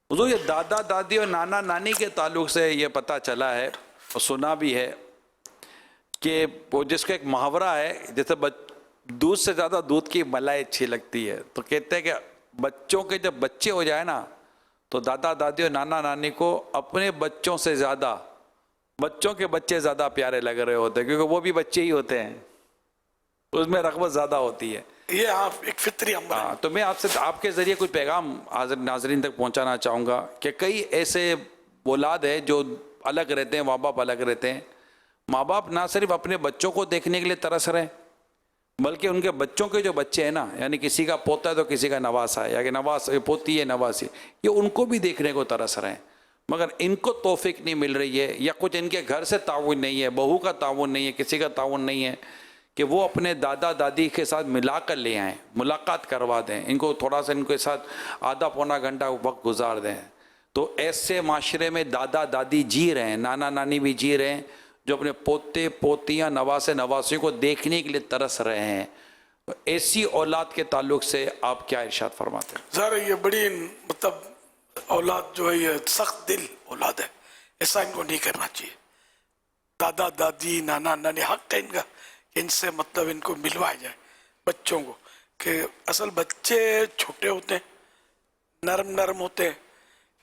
حضور یہ دادا دادی اور نانا نانی کے تعلق سے یہ پتہ چلا ہے اور سنا بھی ہے کہ وہ جس کا ایک محاورہ ہے، جیسے دودھ سے زیادہ دودھ کی ملائی اچھی لگتی ہے، تو کہتے ہیں کہ بچوں کے جب بچے ہو جائے نا تو دادا دادی اور نانا نانی کو اپنے بچوں سے زیادہ بچوں کے بچے زیادہ پیارے لگ رہے ہوتے ہیں، کیونکہ وہ بھی بچے ہی ہوتے ہیں، اس میں رغبت زیادہ ہوتی ہے. یہ ایک فطری امر ہے. تو میں آپ کے ذریعے کچھ پیغام ناظرین تک پہنچانا چاہوں گا کہ کئی ایسے اولاد ہیں جو الگ رہتے ہیں، ماں باپ الگ رہتے ہیں. ماں باپ نہ صرف اپنے بچوں کو دیکھنے کے لیے ترس رہے ہیں بلکہ ان کے بچوں کے جو بچے ہیں نا، یعنی کسی کا پوتا ہے تو کسی کا نواسا ہے، یا کہ پوتی ہے نواسی، یہ ان کو بھی دیکھنے کو ترس رہے ہیں، مگر ان کو توفیق نہیں مل رہی ہے، یا کچھ ان کے گھر سے تعاون نہیں ہے، بہو کا تعاون نہیں ہے، کسی کا تعاون نہیں ہے کہ وہ اپنے دادا دادی کے ساتھ ملا کر لے آئیں، ملاقات کروا دیں، ان کو تھوڑا سا ان کے ساتھ آدھا پونا گھنٹہ وقت گزار دیں. تو ایسے معاشرے میں دادا دادی جی رہے ہیں، نانا نانی بھی جی رہے ہیں، جو اپنے پوتے پوتیاں نواسے نواسیوں کو دیکھنے کے لیے ترس رہے ہیں. ایسی اولاد کے تعلق سے آپ کیا ارشاد فرماتے ہیں؟ ظاہر یہ بڑی مطلب اولاد جو ہے یہ سخت دل اولاد ہے، ایسا ان کو نہیں کرنا چاہیے. دادا دادی نانا نانی حق ہے ان کا کہ ان سے مطلب ان کو ملوایا جائے بچوں کو، کہ اصل بچے چھوٹے ہوتے ہیں، نرم نرم ہوتے ہیں،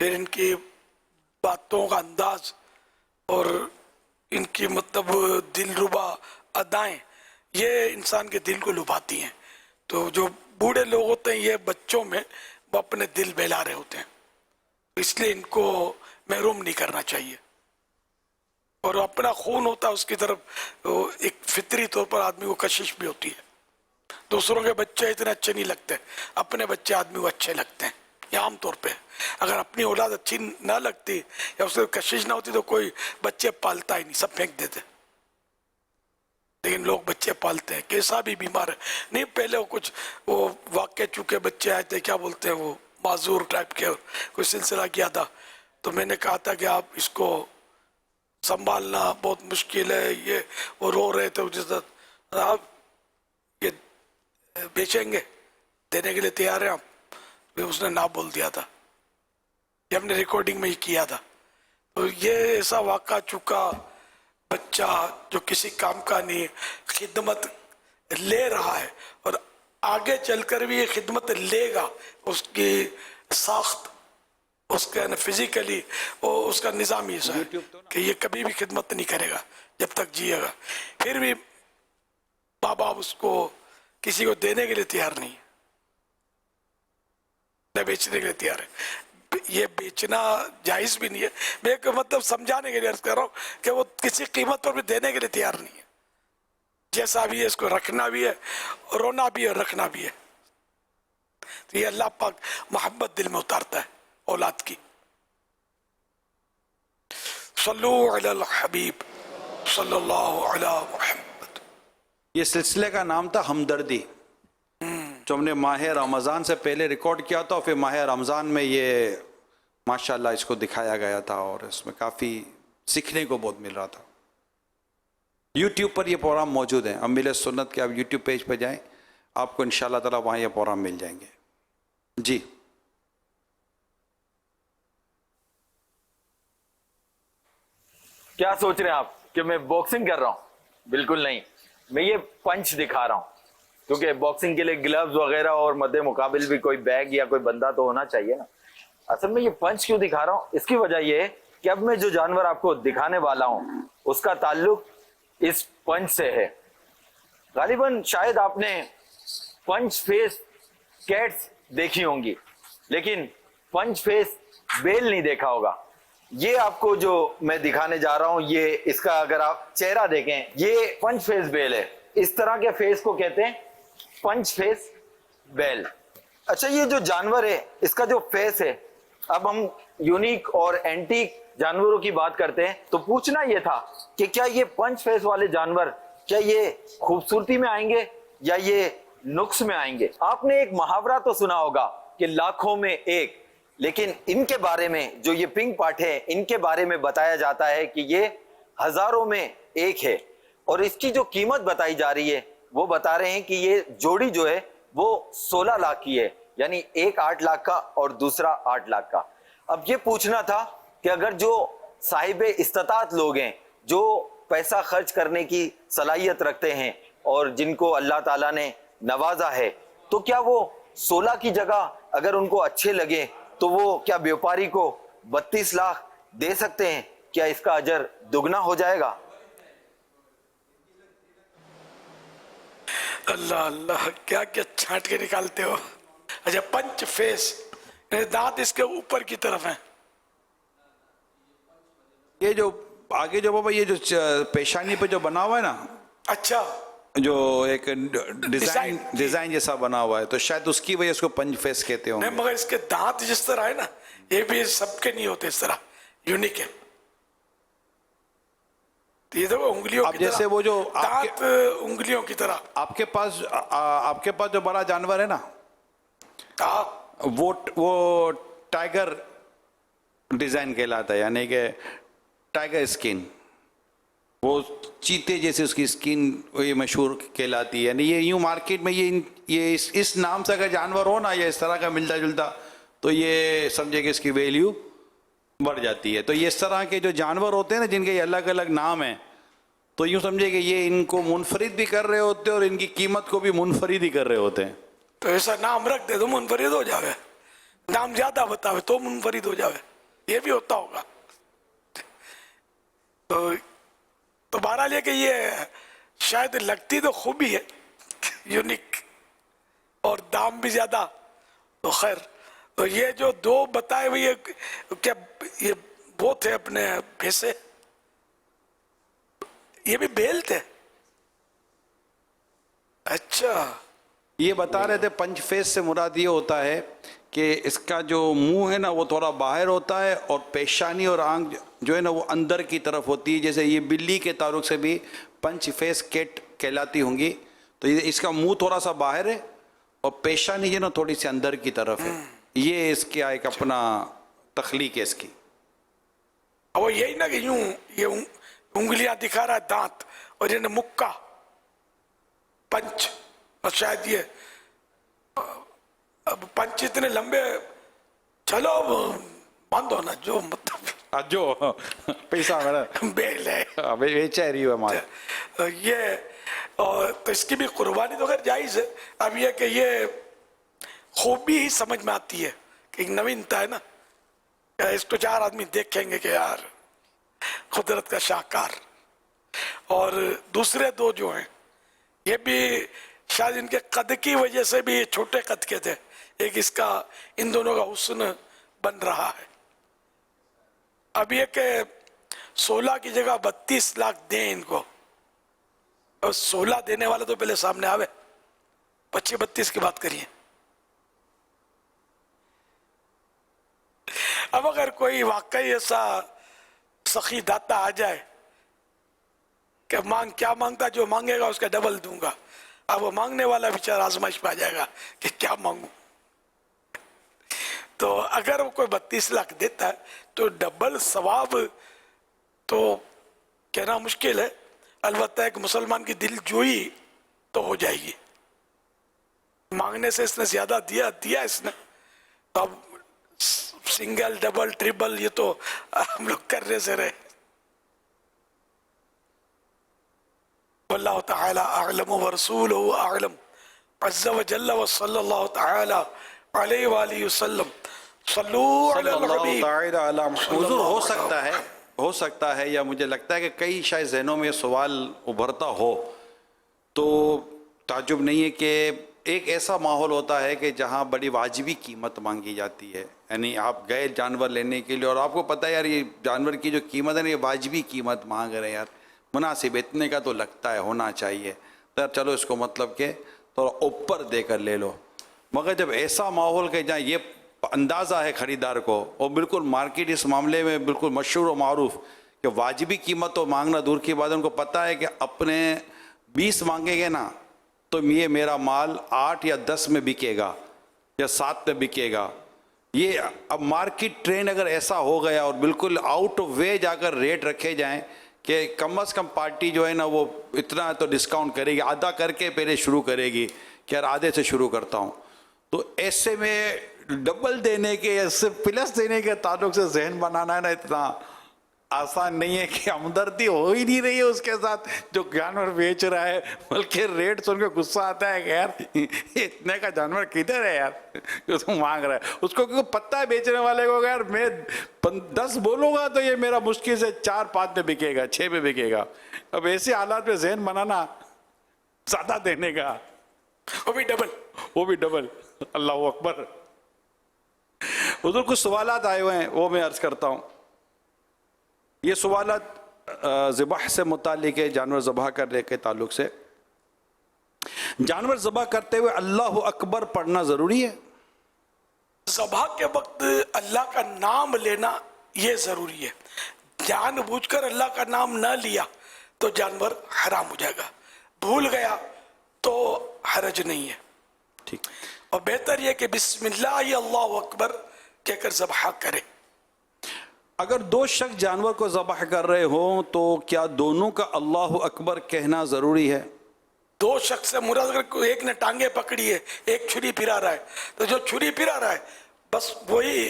پھر ان کی باتوں کا انداز اور ان کی مطلب دل ربا ادائیں یہ انسان کے دل کو لبھاتی ہیں. تو جو بوڑھے لوگ ہوتے ہیں یہ بچوں میں وہ اپنے دل بہلا رہے ہوتے ہیں، اس لیے ان کو محروم نہیں کرنا چاہیے. اور اپنا خون ہوتا ہے اس کی طرف ایک فطری طور پر آدمی کو کشش بھی ہوتی ہے. دوسروں کے بچے اتنے اچھے نہیں لگتے، اپنے بچے آدمی کو اچھے لگتے ہیں. یہ عام طور پہ اگر اپنی اولاد اچھی نہ لگتی یا اس سے کشش نہ ہوتی تو کوئی بچے پالتا ہی نہیں، سب پھینک دیتے. لیکن لوگ بچے پالتے ہیں، کیسا بھی بیمار ہے. نہیں پہلے وہ کچھ وہ واقع چکے بچے آئے تھے، کیا بولتے ہیں وہ معذور ٹائپ کے، کوئی سلسلہ کیا تھا، تو میں نے کہا تھا کہ آپ اس کو سنبھالنا بہت مشکل ہے. یہ وہ رو رہے تھے، آپ یہ بیچیں گے، دینے کے لیے تیار ہیں آپ؟ اس نے نہ بول دیا تھا، یہ ہم نے ریکارڈنگ میں ہی کیا تھا. تو یہ ایسا واقعہ چکا بچہ جو کسی کام کا نہیں، خدمت لے رہا ہے اور آگے چل کر بھی یہ خدمت لے گا. اس کی ساخت، اس کا فزیکلی اس کا نظام ایسا ہے کہ یہ کبھی بھی خدمت نہیں کرے گا جب تک جیے گا. پھر بھی ماں باپ اس کو کسی کو دینے کے لیے تیار نہیں ہے، نہ بیچنے کے لیے تیار ہے. یہ بیچنا جائز بھی نہیں ہے. میں ایک مطلب سمجھانے کے لیے عرض کر رہا ہوں کہ وہ کسی قیمت پر بھی دینے کے لیے تیار نہیں ہے. جیسا بھی ہے اس کو رکھنا بھی ہے، رونا بھی ہے، رکھنا بھی ہے. تو یہ اللہ پاک محبت دل میں اتارتا ہے اولاد کی. صلو علی الحبیب صلی اللہ علی محمد. یہ سلسلے کا نام تھا ہمدردی، جو ہم نے ماہ رمضان سے پہلے ریکارڈ کیا تھا، اور پھر ماہ رمضان میں یہ ماشاءاللہ اس کو دکھایا گیا تھا، اور اس میں کافی سیکھنے کو بہت مل رہا تھا. یوٹیوب پر یہ پروگرام موجود ہے. امیل سنت کے آپ یوٹیوب پیج پہ جائیں، آپ کو انشاءاللہ تعالی وہاں یہ پروگرام مل جائیں گے. جی کیا سوچ رہے ہیں آپ کہ میں باکسنگ کر رہا ہوں؟ بالکل نہیں، میں یہ پنچ دکھا رہا ہوں، کیونکہ باکسنگ کے لیے گلوز وغیرہ اور مد مقابل بھی کوئی بیگ یا کوئی بندہ تو ہونا چاہیے نا. اصل میں یہ پنچ کیوں دکھا رہا ہوں؟ اس کی وجہ یہ ہے کہ اب میں جو جانور آپ کو دکھانے والا ہوں اس کا تعلق اس پنچ سے ہے. غالباً شاید آپ نے پنچ فیس کیٹس دیکھی ہوں گی لیکن پنچ فیس بیل نہیں دیکھا ہوگا. یہ آپ کو جو میں دکھانے جا رہا ہوں یہ اس کا اگر آپ چہرہ دیکھیں یہ پنچ فیس بیل ہے. اس طرح کے فیس کو کہتے ہیں پنچ فیس بیل. اچھا یہ جو جانور ہے اس کا جو فیس ہے, اب ہم یونیک اور اینٹیک جانوروں کی بات کرتے ہیں تو پوچھنا یہ تھا کہ کیا یہ پنچ فیس والے جانور کیا یہ خوبصورتی میں آئیں گے یا یہ نقص میں آئیں گے؟ آپ نے ایک محاورہ تو سنا ہوگا کہ لاکھوں میں ایک, لیکن ان کے بارے میں جو یہ پنک پارٹ ہے ان کے بارے میں بتایا جاتا ہے کہ یہ ہزاروں میں ایک ہے. اور اس کی جو قیمت بتائی جا رہی ہے وہ بتا رہے ہیں کہ یہ جوڑی جو ہے وہ 16 لاکھ کی ہے, یعنی ایک 8 لاکھ کا اور دوسرا 8 لاکھ کا. اب یہ پوچھنا تھا کہ اگر جو صاحب استطاعت لوگ ہیں جو پیسہ خرچ کرنے کی صلاحیت رکھتے ہیں اور جن کو اللہ تعالیٰ نے نوازا ہے تو کیا وہ 16 کی جگہ اگر ان کو اچھے لگے تو وہ کیا بیوپاری کو 32 لاکھ دے سکتے ہیں؟ کیا اس کا اجر دگنا ہو جائے گا؟ اللہ اللہ کیا کیا چھانٹ کے نکالتے ہو. اچھا پنچ فیس, دانت اس کے اوپر کی طرف ہیں. یہ جو آگے جو بابا یہ جو پیشانی پہ جو بنا ہوا ہے نا, اچھا جو ایک ڈیزائن جیسا بنا ہوا ہے تو شاید اس کی وجہ اس کو پنچ فیس کہتے ہوں. نہیں مگر اس کے دانت جس طرح ہے نا یہ بھی سب کے نہیں ہوتے اس طرح, یونیک ہے. یہ دیکھو انگلیوں کی جیسے طرح وہ جو دانت انگلیوں کی طرح. آپ کے پاس جو بڑا جانور ہے نا وہ ٹائیگر ڈیزائن کہلاتا ہے, یعنی کہ ٹائیگر اسکن, وہ چیتے جیسے اس کی اسکن یہ مشہور کہلاتی ہے. یعنی یہ یوں مارکیٹ میں یہ اس نام سے اگر جانور ہو نا یا اس طرح کا ملتا جلتا تو یہ سمجھے کہ اس کی ویلیو بڑھ جاتی ہے. تو یہ اس طرح کے جو جانور ہوتے ہیں نا جن کے یہ الگ الگ نام ہیں تو یوں سمجھے کہ یہ ان کو منفرد بھی کر رہے ہوتے ہیں اور ان کی قیمت کو بھی منفرد ہی کر رہے ہوتے ہیں. تو ایسا نام رکھ دے تو منفرد ہو جاوے, نام زیادہ بتاوے تو منفرد ہو جاوے, یہ بھی ہوتا ہوگا. تو بہرحال یہ کہ یہ شاید لگتی تو خوبی ہے یونیک اور دام بھی زیادہ. تو خیر تو یہ جو دو بتائے ہوئے کیا یہ وہ تھے اپنے بھیسے, یہ بھی بیل تھے. اچھا یہ بتا رہے تھے پنچ فیس سے مراد یہ ہوتا ہے کہ اس کا جو منہ ہے نا وہ تھوڑا باہر ہوتا ہے اور پیشانی اور آنکھ جو ہے نا وہ اندر کی طرف ہوتی ہے. جیسے یہ بلی کے تعلق سے بھی پنچ فیس کیٹ کہلاتی ہوں گی تو اس کا منہ تھوڑا سا باہر ہے اور پیشانی جو نا تھوڑی سی اندر کی طرف ہے. یہ اس کا ایک اپنا تخلیق ہے اس کی. وہ یہی نا کہ یوں یہ انگلیاں دکھا رہا ہے دانت اور یہ مکہ پنچ, اور شاید یہ اب پنچ اتنے لمبے, چلو باندھو نا جو مطلب جو پیسہ میرا بیل ہے بیچا رہی ہو ہمارے یہ. اور تو اس کی بھی قربانی تو خیر جائز ہے. اب یہ کہ یہ خوبی ہی سمجھ میں آتی ہے کہ ایک نوینتا ہے نا, اس کو 4 آدمی دیکھیں گے کہ یار قدرت کا شاہکار. اور دوسرے دو جو ہیں یہ بھی شاید ان کے قد کی وجہ سے بھی چھوٹے قد کے تھے, ایک اس کا ان دونوں کا حسن بن رہا ہے. اب یہ کہ 16 کی جگہ 32 لاکھ دیں ان کو, اور 16 دینے والے تو پہلے سامنے آوے, 25-32 کی بات کریے. اب اگر کوئی واقعی ایسا سخی داتا آ جائے کہ مانگ کیا مانگتا, جو مانگے گا اس کا ڈبل دوں گا, اب وہ مانگنے والا بیچارہ آزمائش پہ آ جائے گا کہ کیا مانگوں. تو اگر وہ کوئی 32 لاکھ دیتا ہے تو ڈبل ثواب تو کہنا مشکل ہے. البتہ ایک مسلمان کی دل جوئی تو ہو جائے گی. مانگنے سے اس نے زیادہ دیا اس نے, اب سنگل ڈبل ٹریبل یہ تو ہم لوگ کرنے سے رہے. واللہ تعالی اعلم ورسولہ اعلم عز وجل وصلی اللہ تعالی علیہ وآلہ وسلم. صلو علی الحبیب. حضور ہو سکتا ہے یا مجھے لگتا ہے کہ کئی شاید ذہنوں میں سوال ابھرتا ہو تو تعجب نہیں ہے کہ ایک ایسا ماحول ہوتا ہے کہ جہاں بڑی واجبی قیمت مانگی جاتی ہے. یعنی آپ گئے جانور لینے کے لیے اور آپ کو پتہ ہے یار یہ جانور کی جو قیمت ہے نا یہ واجبی قیمت مانگ رہے ہیں یار, مناسب اتنے کا تو لگتا ہے ہونا چاہیے, تو چلو اس کو مطلب کہ تھوڑا اوپر دے کر لے لو. مگر جب ایسا ماحول کہ جہاں یہ اندازہ ہے خریدار کو, اور بالکل مارکیٹ اس معاملے میں بالکل مشہور و معروف کہ واجبی قیمت تو مانگنا دور کی بات ہے, ان کو پتہ ہے کہ اپنے 20 مانگیں گے نا تو یہ میرا مال 8 یا 10 میں بکے گا یا 7 میں بکے گا. یہ اب مارکیٹ ٹرینڈ اگر ایسا ہو گیا اور بالکل آؤٹ آف وے جا کر ریٹ رکھے جائیں کہ کم از کم پارٹی جو ہے نا وہ اتنا تو ڈسکاؤنٹ کرے گی, آدھا کر کے پہلے شروع کرے گی کہ یار آدھے سے شروع کرتا ہوں, تو ایسے میں ڈبل دینے کے یا صرف پلس دینے کے تعلق سے ذہن بنانا ہے نا اتنا آسان نہیں ہے کہ ہمدردی ہو ہی نہیں رہی ہے اس کے ساتھ جو جانور بیچ رہا ہے, بلکہ ریٹ سن کے غصہ آتا ہے کہ یار اتنے کا جانور کدھر ہے یار جو تم مانگ رہا ہے. اس کو کیونکہ پتہ ہے بیچنے والے کو یار میں 10 بولوں گا تو یہ میرا مشکل سے 4-5 میں بکے گا, 6 میں بکے گا. اب ایسے حالات میں ذہن بنانا زیادہ دینے کا, وہ بھی ڈبل. اللہ اکبر. حضور کچھ سوالات آئے ہوئے ہیں وہ میں عرض کرتا ہوں. یہ سوالات ذبح سے متعلق ہے, جانور ذبح کرنے کے تعلق سے. جانور ذبح کرتے ہوئے اللہ اکبر پڑھنا ضروری ہے؟ ذبح کے وقت اللہ کا نام لینا یہ ضروری ہے. جان بوجھ کر اللہ کا نام نہ لیا تو جانور حرام ہو جائے گا, بھول گیا تو حرج نہیں ہے. ٹھیک. اور بہتر یہ کہ بسم اللہ اللہ اکبر کہہ کر ذبح کرے. اگر 2 شخص جانور کو ذبح کر رہے ہوں تو کیا دونوں کا اللہ اکبر کہنا ضروری ہے؟ 2 شخص سے مراد اگر ایک نے ٹانگیں پکڑی ہے ایک چھری پھرا رہا ہے تو جو چھری پھرا رہا ہے بس وہی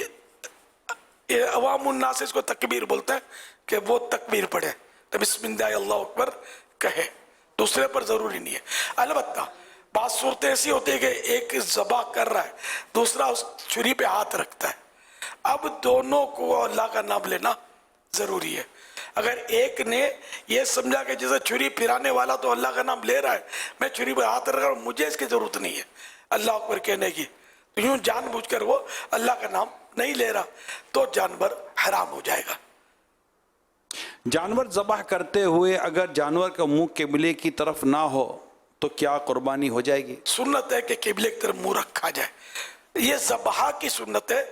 عوام الناس اس کو تکبیر بولتے ہیں کہ وہ تکبیر پڑھے تو بسم اللہ اللہ اکبر کہے, دوسرے پر ضروری نہیں ہے. البتہ بعض صورتیں ایسی ہوتی ہے کہ ایک ذبح کر رہا ہے دوسرا اس چھری پہ ہاتھ رکھتا ہے, اب دونوں کو اللہ کا نام لینا ضروری ہے. اگر ایک نے یہ سمجھا کہ جیسے چھری پھرانے والا تو اللہ کا نام لے رہا ہے, میں چھری پہ ہاتھ رکھ رہا ہوں مجھے اس کی ضرورت نہیں ہے اللہ اکبر کہنے کی, تو یوں جان بوجھ کر وہ اللہ کا نام نہیں لے رہا تو جانور حرام ہو جائے گا. جانور ذبح کرتے ہوئے اگر جانور کا منہ قبلے کی طرف نہ ہو تو کیا قربانی ہو جائے گی؟ سنت ہے کہ قبلے کی طرف منہ رکھا جائے, یہ ذبح کی سنت ہے,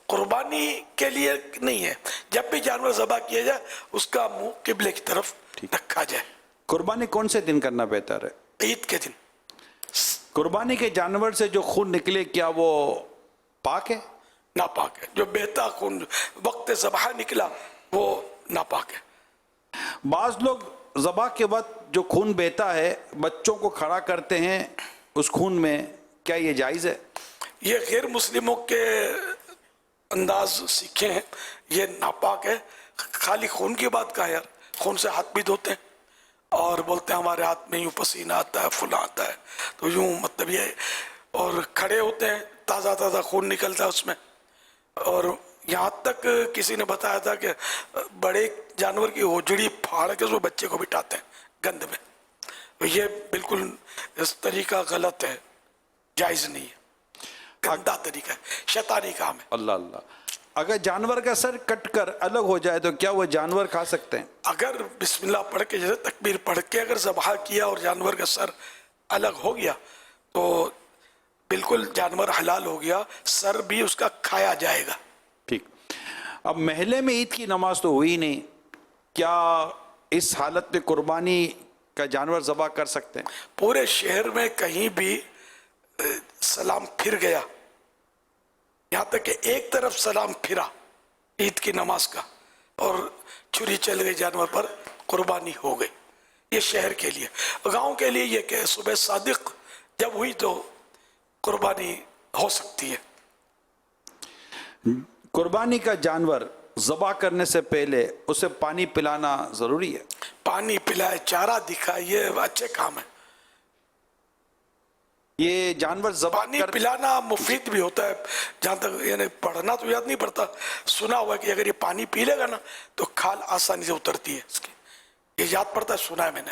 قربانی کے لیے نہیں ہے. جب بھی جانور ذبح کیا جائے اس کا منہ قبلے کی طرف رکھا جائے. قربانی کون سے دن کرنا بہتر ہے؟ عید کے دن. قربانی کے جانور سے جو خون نکلے کیا وہ پاک ہے؟ ناپاک ہے. جو بہتا خون وقت ذبح نکلا وہ ناپاک ہے. بعض لوگ ذبح کے وقت جو خون بہتا ہے بچوں کو کھڑا کرتے ہیں اس خون میں, کیا یہ جائز ہے؟ یہ غیر مسلموں کے انداز سیکھے ہیں, یہ ناپاک ہے. خالی خون کی بات کا ہے یار, خون سے ہاتھ بھی دھوتے ہیں اور بولتے ہیں ہمارے ہاتھ میں یوں پسینہ آتا ہے فلاں آتا ہے, تو یوں مطلب یہ, اور کھڑے ہوتے ہیں تازہ تازہ خون نکلتا ہے اس میں. اور یہاں تک کسی نے بتایا تھا کہ بڑے جانور کی ہوجڑی پھاڑ کے اس بچے کو بٹھاتے ہیں گند میں. یہ بالکل اس طریقہ غلط ہے, جائز نہیں ہے, گندا طریقہ ہے, شیطانی کام ہے. اللہ اللہ. اگر جانور کا سر کٹ کر الگ ہو جائے تو کیا وہ جانور کھا سکتے ہیں؟ اگر بسم اللہ پڑھ کے جیسے تکبیر پڑھ کے اگر ذبح کیا اور جانور کا سر الگ ہو گیا تو بالکل جانور حلال ہو گیا, سر بھی اس کا کھایا جائے گا. ٹھیک. اب محلے میں عید کی نماز تو ہوئی نہیں, کیا اس حالت میں قربانی کا جانور ذبح کر سکتے ہیں؟ پورے شہر میں کہیں بھی سلام پھر گیا, یہاں تک کہ ایک طرف سلام پھرا عید کی نماز کا اور چھری چل گئی جانور پر, قربانی ہو گئی. یہ شہر کے لیے. گاؤں کے لیے یہ کہ صبح صادق جب ہوئی تو قربانی ہو سکتی ہے. قربانی کا جانور ذبح کرنے سے پہلے اسے پانی پلانا ضروری ہے؟ پانی پلائے, چارہ دکھائے, یہ اچھے کام ہے. یہ جانور پانی پلانا مفید بھی ہوتا ہے. جہاں تک یعنی پڑھنا تو یاد نہیں پڑتا, سنا ہوا کہ اگر یہ پانی پی لے گا نا تو کھال آسانی سے اترتی ہے اس کی, یہ یاد پڑتا ہے, سنا ہے میں نے.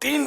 3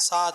7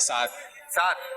7,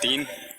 3।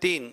3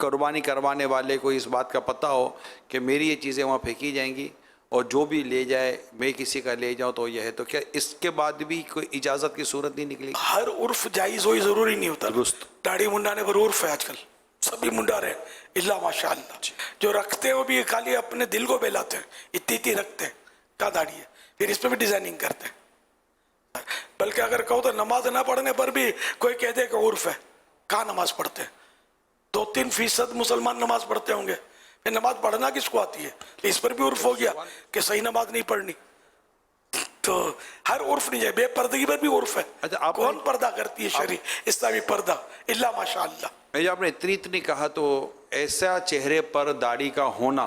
قربانی کروانے والے کو اس بات کا پتہ ہو کہ میری یہ چیزیں وہاں پھینکی جائیں گی اور جو بھی لے جائے میں کسی کا لے جاؤں تو یہ ہے، تو کیا اس کے بعد بھی کوئی اجازت کی صورت نہیں نکلی؟ ہر عرف جائز ہوئی ضروری نہیں ہوتا. داڑھی منڈانے پر عرف ہے آج کل، سبھی منڈا رہے ہیں اللہ ماشاء اللہ. جو رکھتے ہیں وہ بھی خالی اپنے دل کو بہلاتے ہیں، اتنی رکھتے ہیں، کیا داڑھی ہے، پھر اس پہ بھی ڈیزائننگ کرتے ہیں. بلکہ اگر کہو تو نماز نہ پڑھنے پر بھی کوئی کہہ دے کہ عرف ہے، کہاں نماز پڑھتے ہیں؟ 2-3% مسلمان نماز پڑھتے ہوں گے، پھر نماز پڑھنا کس کو آتی ہے؟ اس پر بھی عرف ہو گیا کہ صحیح نماز نہیں پڑھنی. تو ہر عرف نہیں جائے. بے پردگی پر بھی عرف ہے. کون پردہ کرتی ہے شرعی اسلامی پردہ؟ اللہ ماشاء اللہ. آپ نے اتنی کہا تو ایسا چہرے پر داڑھی کا ہونا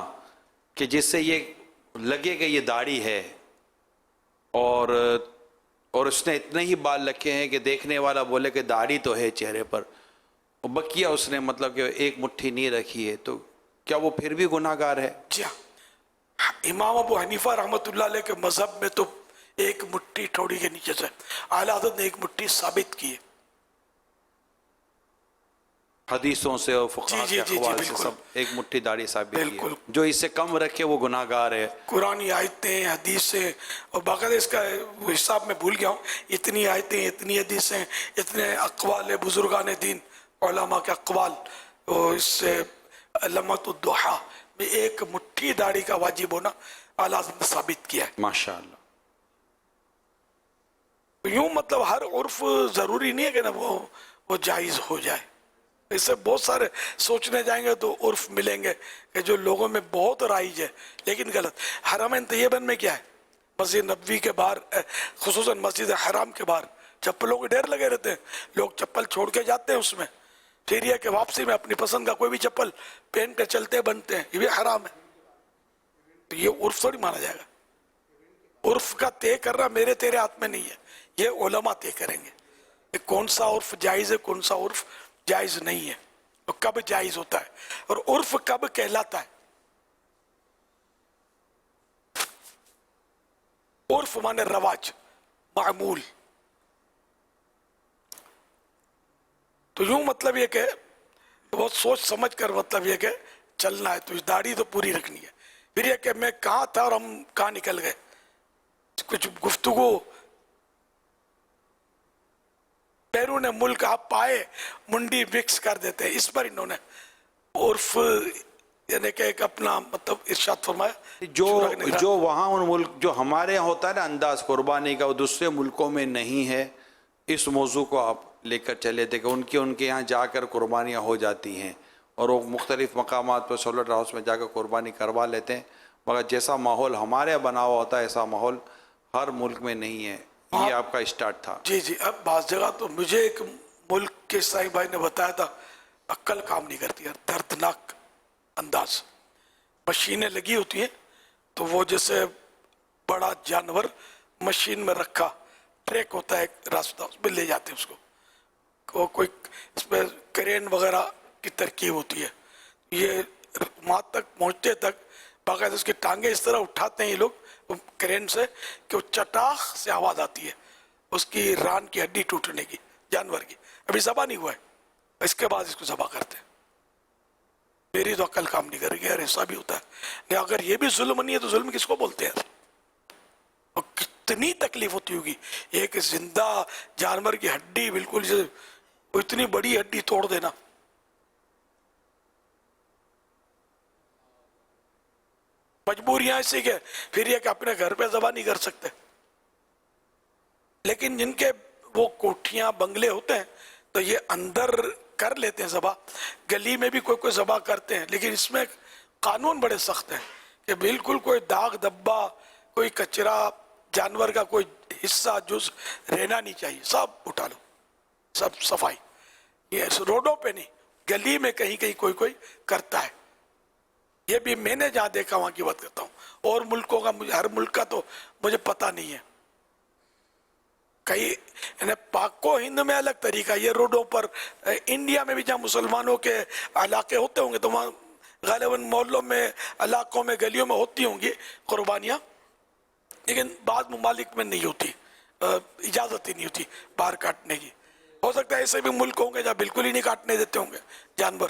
کہ جس سے یہ لگے کہ یہ داڑھی ہے، اور اس نے اتنے ہی بال رکھے ہیں کہ دیکھنے والا بولے کہ داڑھی تو ہے چہرے پر، اور بقیہ اس نے مطلب کہ ایک مٹھی نہیں رکھی ہے، تو کیا وہ پھر بھی گناہ گار ہے؟ جی ہاں، امام ابو حنیفہ رحمۃ اللہ علیہ کے مذہب میں تو ایک مٹھی ٹھوڑی کے نیچے سے اعلیٰ حضرت نے ایک مٹھی ثابت کی ہے حدیثوں سے اور فقہاء کے اقوال سے، سب ایک مٹھی داڑھی ثابت کی ہے. جو اس سے کم رکھے وہ گناہ گار ہے. قرآنی آیتیں، حدیثیں، اور باقاعدہ اس کا حساب میں بھول گیا ہوں، اتنی آیتیں، اتنی حدیثیں، اتنے اقوال بزرگان دین علماء کے اقوال، اور اس سے علامت الضحیٰ میں ایک مٹھی داڑھی کا واجب ہونا اعلیٰ حضرت نے ثابت کیا ہے. ماشاءاللہ. یوں مطلب ہر عرف ضروری نہیں ہے کہ نا وہ جائز ہو جائے. اس سے بہت سارے سوچنے جائیں گے تو عرف ملیں گے کہ جو لوگوں میں بہت رائج ہے لیکن غلط. حرمین طیبین میں کیا ہے؟ مسجد نبوی کے باہر، خصوصاً مسجد حرام کے باہر چپلوں کے ڈھیر لگے رہتے ہیں. لوگ چپل چھوڑ کے جاتے ہیں اس میں، پھر یہ کہ واپسی میں اپنی پسند کا کوئی بھی چپل پہن کے چلتے بنتے ہیں. یہ بھی حرام ہے. تو یہ عرف تھوڑی مانا جائے گا. عرف کا طے کرنا میرے تیرے ہاتھ میں نہیں ہے، یہ علماء طے کریں گے کہ کون سا عرف جائز ہے، کون سا عرف جائز نہیں ہے، اور کب جائز ہوتا ہے، اور عرف کب کہلاتا ہے. عرف مانے رواج، معمول. تو یوں مطلب یہ کہ بہت سوچ سمجھ کر مطلب یہ کہ چلنا ہے. تو داڑھی تو پوری رکھنی ہے. پھر یہ کہ میں کہاں تھا اور ہم کہاں نکل گئے، کچھ گفتگو بیرون ملک آپ پائے منڈی مکس کر دیتے ہیں. اس پر انہوں نے عرف یعنی کہ ایک اپنا مطلب ارشاد فرمایا جو وہاں ان ملک جو ہمارے یہاں ہوتا ہے نا انداز قربانی کا، وہ دوسرے ملکوں میں نہیں ہے. اس موضوع کو آپ لے کر چلے تھے کہ ان کے یہاں جا کر قربانیاں ہو جاتی ہیں اور وہ مختلف مقامات پر سولر ہاؤس میں جا کر قربانی کروا لیتے ہیں، مگر جیسا ماحول ہمارے یہاں بنا ہوا ہوتا ہے ایسا ماحول ہر ملک میں نہیں ہے. یہ آپ کا اسٹارٹ تھا. جی جی. اب بعض جگہ تو مجھے ایک ملک کے سائی بھائی نے بتایا تھا عقل کام نہیں کرتی، دردناک انداز. مشینیں لگی ہوتی ہیں تو وہ جیسے بڑا جانور مشین میں رکھا، ٹریک ہوتا ہے ایک راستہ، اس پہ لے جاتے ہیں اس کو، کوئی اس پہ کرین وغیرہ کی ترکیب ہوتی ہے. یہ وہاں تک پہنچتے تک باقاعدہ اس کی ٹانگیں اس طرح اٹھاتے ہیں یہ لوگ کرین سے کہ وہ چٹاخ سے آواز آتی ہے اس کی ران کی ہڈی ٹوٹنے کی، جانور کی. ابھی ذبح نہیں ہوا ہے، اس کے بعد اس کو ذبح کرتے ہیں. میری تو عقل کام نہیں کرے گی یار، ایسا بھی ہوتا ہے. اگر یہ بھی ظلم نہیں ہے تو ظلم کس کو بولتے ہیں؟ اور کتنی تکلیف ہوتی ہوگی ایک زندہ جانور کی ہڈی بالکل اتنی بڑی ہڈی توڑ دینا. مجبوریاں ایسی کہ پھر یہ کہ اپنے گھر پہ ذبح نہیں کر سکتے. لیکن جن کے وہ کوٹھیاں بنگلے ہوتے ہیں تو یہ اندر کر لیتے ہیں ذبح. گلی میں بھی کوئی ذبح کرتے ہیں، لیکن اس میں قانون بڑے سخت ہیں کہ بالکل کوئی داغ دبا، کوئی کچرا، جانور کا کوئی حصہ جز رہنا نہیں چاہیے، سب اٹھا لو، سب صفائی. یہ روڈوں پہ نہیں، گلی میں کہیں کہیں کوئی کرتا ہے. یہ بھی میں نے جہاں دیکھا وہاں کی بات کرتا ہوں. اور ملکوں کا ہر ملک کا تو مجھے پتہ نہیں ہے. کئی یعنی پاک و ہند میں الگ طریقہ، یہ روڈوں پر انڈیا میں بھی جہاں مسلمانوں کے علاقے ہوتے ہوں گے تو وہاں غالباً محلوں میں، علاقوں میں، گلیوں میں ہوتی ہوں گی قربانیاں، لیکن بعض ممالک میں نہیں ہوتی، اجازت ہی نہیں ہوتی باہر کاٹنے کی. ہو سکتا ہے ایسے بھی ملک ہوں گے جہاں بالکل ہی نہیں کاٹنے دیتے ہوں گے جانور،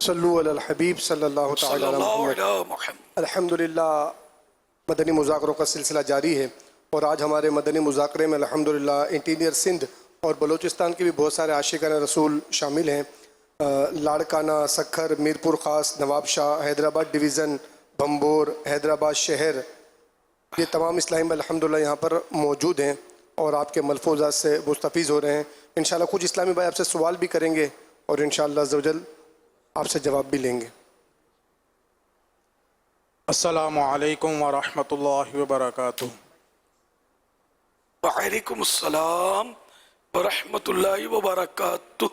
صلو علی الحبیب صلی اللہ تعالی علی محمد۔ الحمدللہ مدنی مذاکروں کا سلسلہ جاری ہے، اور آج ہمارے مدنی مذاکرے میں الحمدللہ انٹیریئر سندھ اور بلوچستان کے بھی بہت سارے عاشقان رسول شامل ہیں۔ لاڑکانہ، سکھر، میرپور خاص، نواب شاہ، حیدرآباد ڈویژن، بھمبور، حیدرآباد شہر، یہ تمام اسلامی بھائی الحمدللہ یہاں پر موجود ہیں اور آپ کے ملفوظات سے مستفیض ہو رہے ہیں۔ انشاءاللہ کچھ اسلامی بھائی آپ سے سوال بھی کریں گے اور انشاءاللہ عز و جل آپ سے جواب بھی لیں گے۔ السلام علیکم ورحمۃ اللہ وبرکاتہ۔ وعلیکم السلام ورحمۃ اللہ وبرکاتہ۔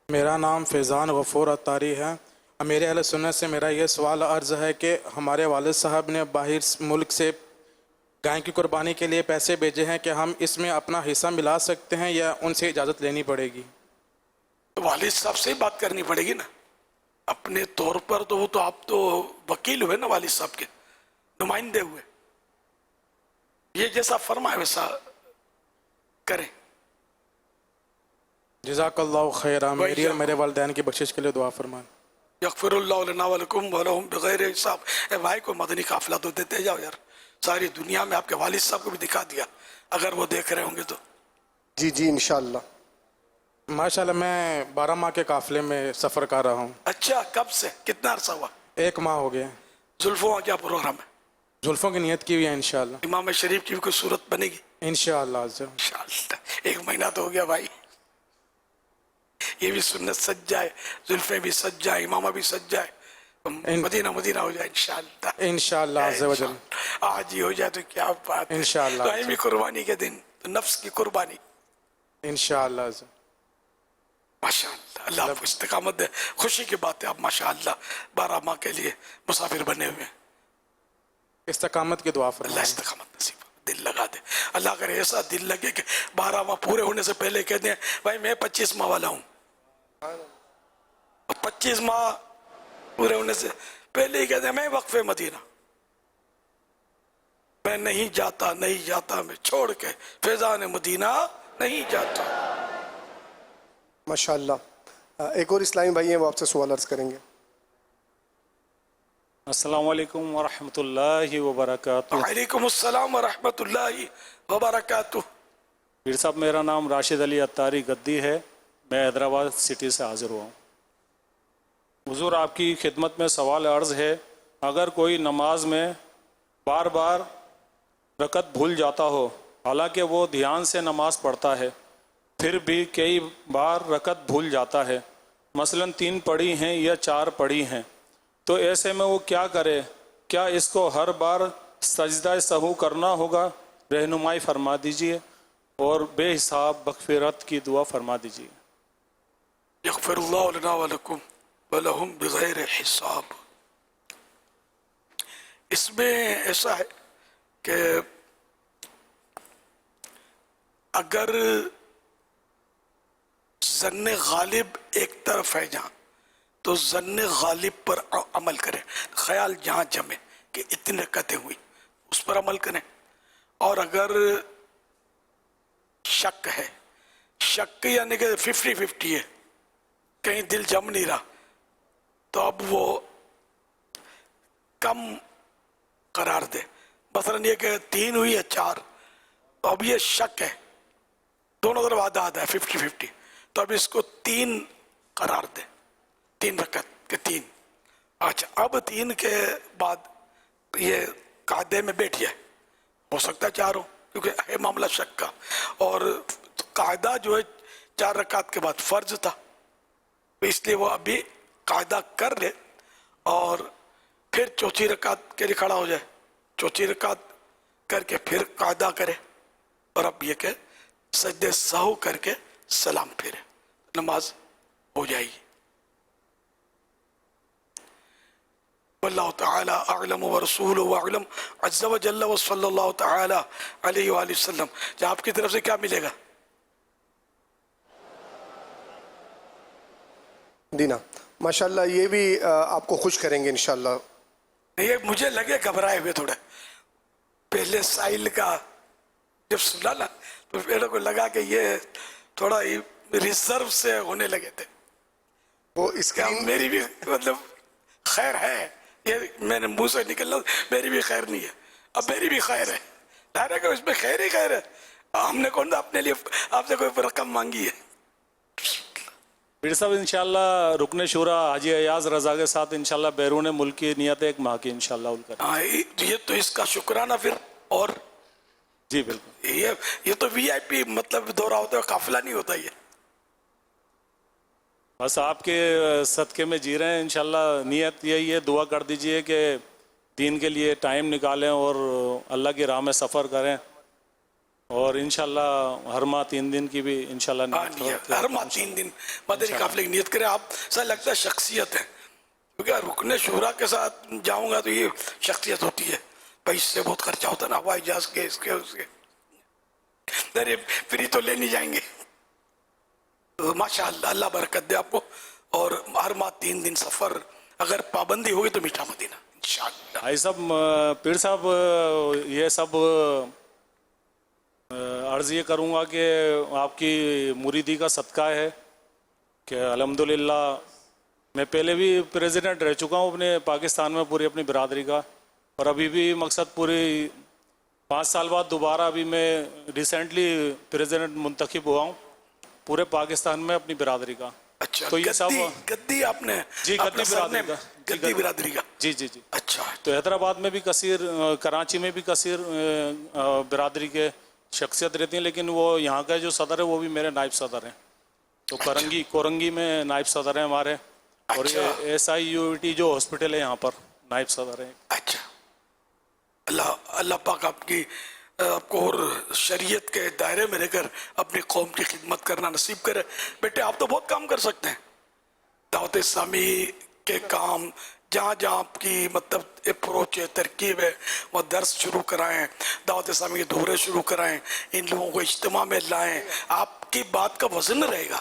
میرا نام فیضان غفور اتاری ہے۔ امیر اہل سنت سے میرا یہ سوال عرض ہے کہ ہمارے والد صاحب نے باہر ملک سے گائے کی قربانی کے لیے پیسے بھیجے ہیں کہ ہم اس میں اپنا حصہ ملا سکتے ہیں یا ان سے اجازت لینی پڑے گی؟ والد صاحب سے بات کرنی پڑے گی نا اپنے طور پر، تو وہ تو آپ تو وکیل ہوئے نا والد صاحب کے، نمائندے ہوئے، یہ جیسا فرمائے ویسا کریں۔ جزاک اللہ خیرہ، میری اور میرے والدین کی بخشش کے لیے دعا فرمائیں۔ یغفر اللہ لنا ولکم ولہم بغیر حساب۔ اے بھائی کو مدنی قافلہ تو دیتے جاؤ یار، ساری دنیا میں آپ کے والد صاحب کو بھی دکھا دیا اگر وہ دیکھ رہے ہوں گے تو۔ جی جی انشاءاللہ۔ ماشاءاللہ میں 12 ماہ کے قافلے میں سفر کر رہا ہوں۔ اچھا، کب سے کتنا عرصہ ہوا؟ 1 ماہ ہو گیا۔ زلفوں کا کیا پروگرام ہے؟ زلفوں کی نیت کی ہوئی ہے انشاءاللہ۔ امام شریف کی بھی کوئی صورت بنے گی؟ انشاءاللہ۔ انشاءاللہ 1 مہینہ تو ہو گیا بھائی، یہ بھی سنت سج جائے، زلفیں بھی سج جائے، امامہ بھی سج جائے، مدینہ مدینہ ہو جائے انشاءاللہ۔ انشاءاللہ عز و جل۔ آج ہی ہو جائے تو کیا بات ہے، انشاءاللہ۔ تو بھی قربانی کے دن، تو نفس کی قربانی انشاءاللہ۔ ماشاءاللہ، اللہ آپ کو استقامت دے، خوشی کی بات ہے آپ ماشاءاللہ 12 ماہ کے لیے مسافر بنے ہوئے ہیں۔ استقامت کی دعا فرمائیں۔ اللہ استقامت نصیب، دل لگا دے، اللہ کرے ایسا دل لگے کہ 12 ماہ پورے ہونے سے پہلے کہہ دیں بھائی میں 25 ماہ والا ہوں، 25 ماہ پورے ہونے سے پہلے ہی کہہ دیں میں وقف مدینہ، میں نہیں جاتا نہیں جاتا، میں چھوڑ کے فیضان مدینہ نہیں جاتا۔ ماشاءاللہ۔ ایک اور اسلامی بھائی ہیں، وہ آپ سے سوال عرض کریں گے۔ السلام علیکم ورحمۃ اللہ وبرکاتہ۔ وعلیکم السلام ورحمۃ اللہ وبرکاتہ۔ پیر صاحب میرا نام راشد علی اتاری گدی ہے، میں حیدرآباد سٹی سے حاضر ہوا ہوں۔ حضور آپ کی خدمت میں سوال عرض ہے، اگر کوئی نماز میں بار بار رکعت بھول جاتا ہو، حالانکہ وہ دھیان سے نماز پڑھتا ہے، پھر بھی کئی بار رکعت بھول جاتا ہے، مثلا 3 پڑھی ہیں یا 4 پڑھی ہیں، تو ایسے میں وہ کیا کرے؟ کیا اس کو ہر بار سجدہ سہو کرنا ہوگا؟ رہنمائی فرما دیجئے اور بے حساب مغفرت کی دعا فرما دیجئے۔ یغفر اللہ لنا ولکم ولہم بغیر حساب۔ اس میں ایسا ہے کہ اگر ظن غالب ایک طرف ہے جہاں، تو ظن غالب پر عمل کریں، خیال جہاں جمے کہ اتنی رکعتیں ہوئی اس پر عمل کریں۔ اور اگر شک ہے، شک یعنی کہ 50-50 ہے، کہیں دل جم نہیں رہا، تو اب وہ کم قرار دے، مثلا یہ کہ 3 ہوئی ہے 4، تو اب یہ شک ہے، دونوں طرف آدھا آدھا ہے 50-50، تو اب اس کو 3 قرار دے، 3 رکعت کے 3۔ اچھا، اب 3 کے بعد یہ قاعدے میں بیٹھ جائے، ہو سکتا ہے 4 ہو کیونکہ ہے معاملہ شک کا، اور قاعدہ جو ہے 4 رکعت کے بعد فرض تھا، اس لیے وہ ابھی قاعدہ کر لے اور پھر 4تھی رکعت کے لیے کھڑا ہو جائے، 4تھی رکعت کر کے پھر قاعدہ کرے، اور اب یہ کہ سجدے سہو کر کے سلام پھیرے، نماز ہو جائے گی۔ واللہ تعالی اعلم ورسولہ اعلم عز و جل وصلی اللہ تعالی علیہ وآلہ وسلم۔ جہاں آپ کی طرف سے کیا ملے گا؟ دینا ماشاءاللہ، یہ بھی آپ کو خوش کریں گے انشاءاللہ۔ یہ مجھے لگے گھبرائے ہوئے تھوڑے، پہلے سائل کا جب سنا نا تو میرے کو لگا کہ یہ تھوڑا ریزرو سے ہونے لگے تھے۔ وہ کیا میری بھی مطلب خیر ہے؟ یہ میں نے منہ سے نکلنا میری بھی خیر نہیں ہے، اب میری بھی خیر ہے، ظاہر ہے کہ اس میں خیر ہی خیر ہے. ہم نے کون اپنے لیے آپ سے کوئی رقم مانگی ہے؟ پیر صاحب انشاءاللہ رکن شورا حاجی ایاز رضا کے ساتھ انشاءاللہ بیرون ملک کی نیت ایک ماہ کی انشاءاللہ یہ تو اس کا شکرانہ پھر. اور جی بالکل یہ تو وی آئی پی مطلب دورہ ہوتا ہے، قافلہ نہیں ہوتا. یہ بس آپ کے صدقے میں جی رہے ہیں انشاءاللہ. نیت یہی ہے، دعا کر دیجئے کہ دین کے لیے ٹائم نکالیں اور اللہ کی راہ میں سفر کریں، اور انشاءاللہ ہر ماہ 3 دن کی بھی انشاءاللہ نیت ہر ماہ 3 دن مدنی قافلے کی نیت کریں. آپ سا لگتا ہے شخصیت ہے، کیونکہ رکن شورا کے ساتھ جاؤں گا تو یہ شخصیت ہوتی ہے. بھائی اس سے بہت خرچہ ہوتا ہے نا، ہوائی جہاز کے اس کے اس کے، ارے فری تو لے نہیں جائیں گے. ماشاء اللہ، اللہ برکت دے آپ کو. اور ہر ماہ 3 دن سفر، اگر پابندی ہوگی تو میٹھا مدینہ انشاءاللہ. بھائی صاحب، پیر صاحب یہ سب عرض یہ کروں گا کہ آپ کی مریدی کا صدقہ ہے کہ الحمدللہ میں پہلے بھی پریزیڈنٹ رہ چکا ہوں اپنے پاکستان میں پوری اپنی برادری کا، اور ابھی بھی مقصد پوری 5 سال بعد دوبارہ ابھی میں ریسنٹلی پریزیڈنٹ منتخب ہوا ہوں پورے پاکستان میں اپنی برادری کا. اچھا، تو یہ سب گدی آپ نے؟ جی گدی برادری کا. گدی برادری کا. جی جی جی. اچھا. تو حیدرآباد میں بھی کثیر، کراچی میں بھی کثیر برادری کے شخصیت رہتی ہیں، لیکن وہ یہاں کا جو صدر ہے وہ بھی میرے نائب صدر ہیں. تو کورنگی میں نائب صدر ہیں ہمارے، اور یہ SIUET جو ہاسپٹل ہے یہاں پر نائب صدر ہیں. اچھا، اللہ پاک آپ کو اور شریعت کے دائرے میں رہ کر اپنی قوم کی خدمت کرنا نصیب کرے. بیٹے آپ تو بہت کام کر سکتے ہیں، دعوت اسلامی کے کام جہاں جہاں آپ کی مطلب اپروچ ہے، ترکیب ہے، وہ درس شروع کرائیں، دعوت اسلامی کے دورے شروع کرائیں، ان لوگوں کو اجتماع میں لائیں. آپ کی بات کا وزن رہے گا.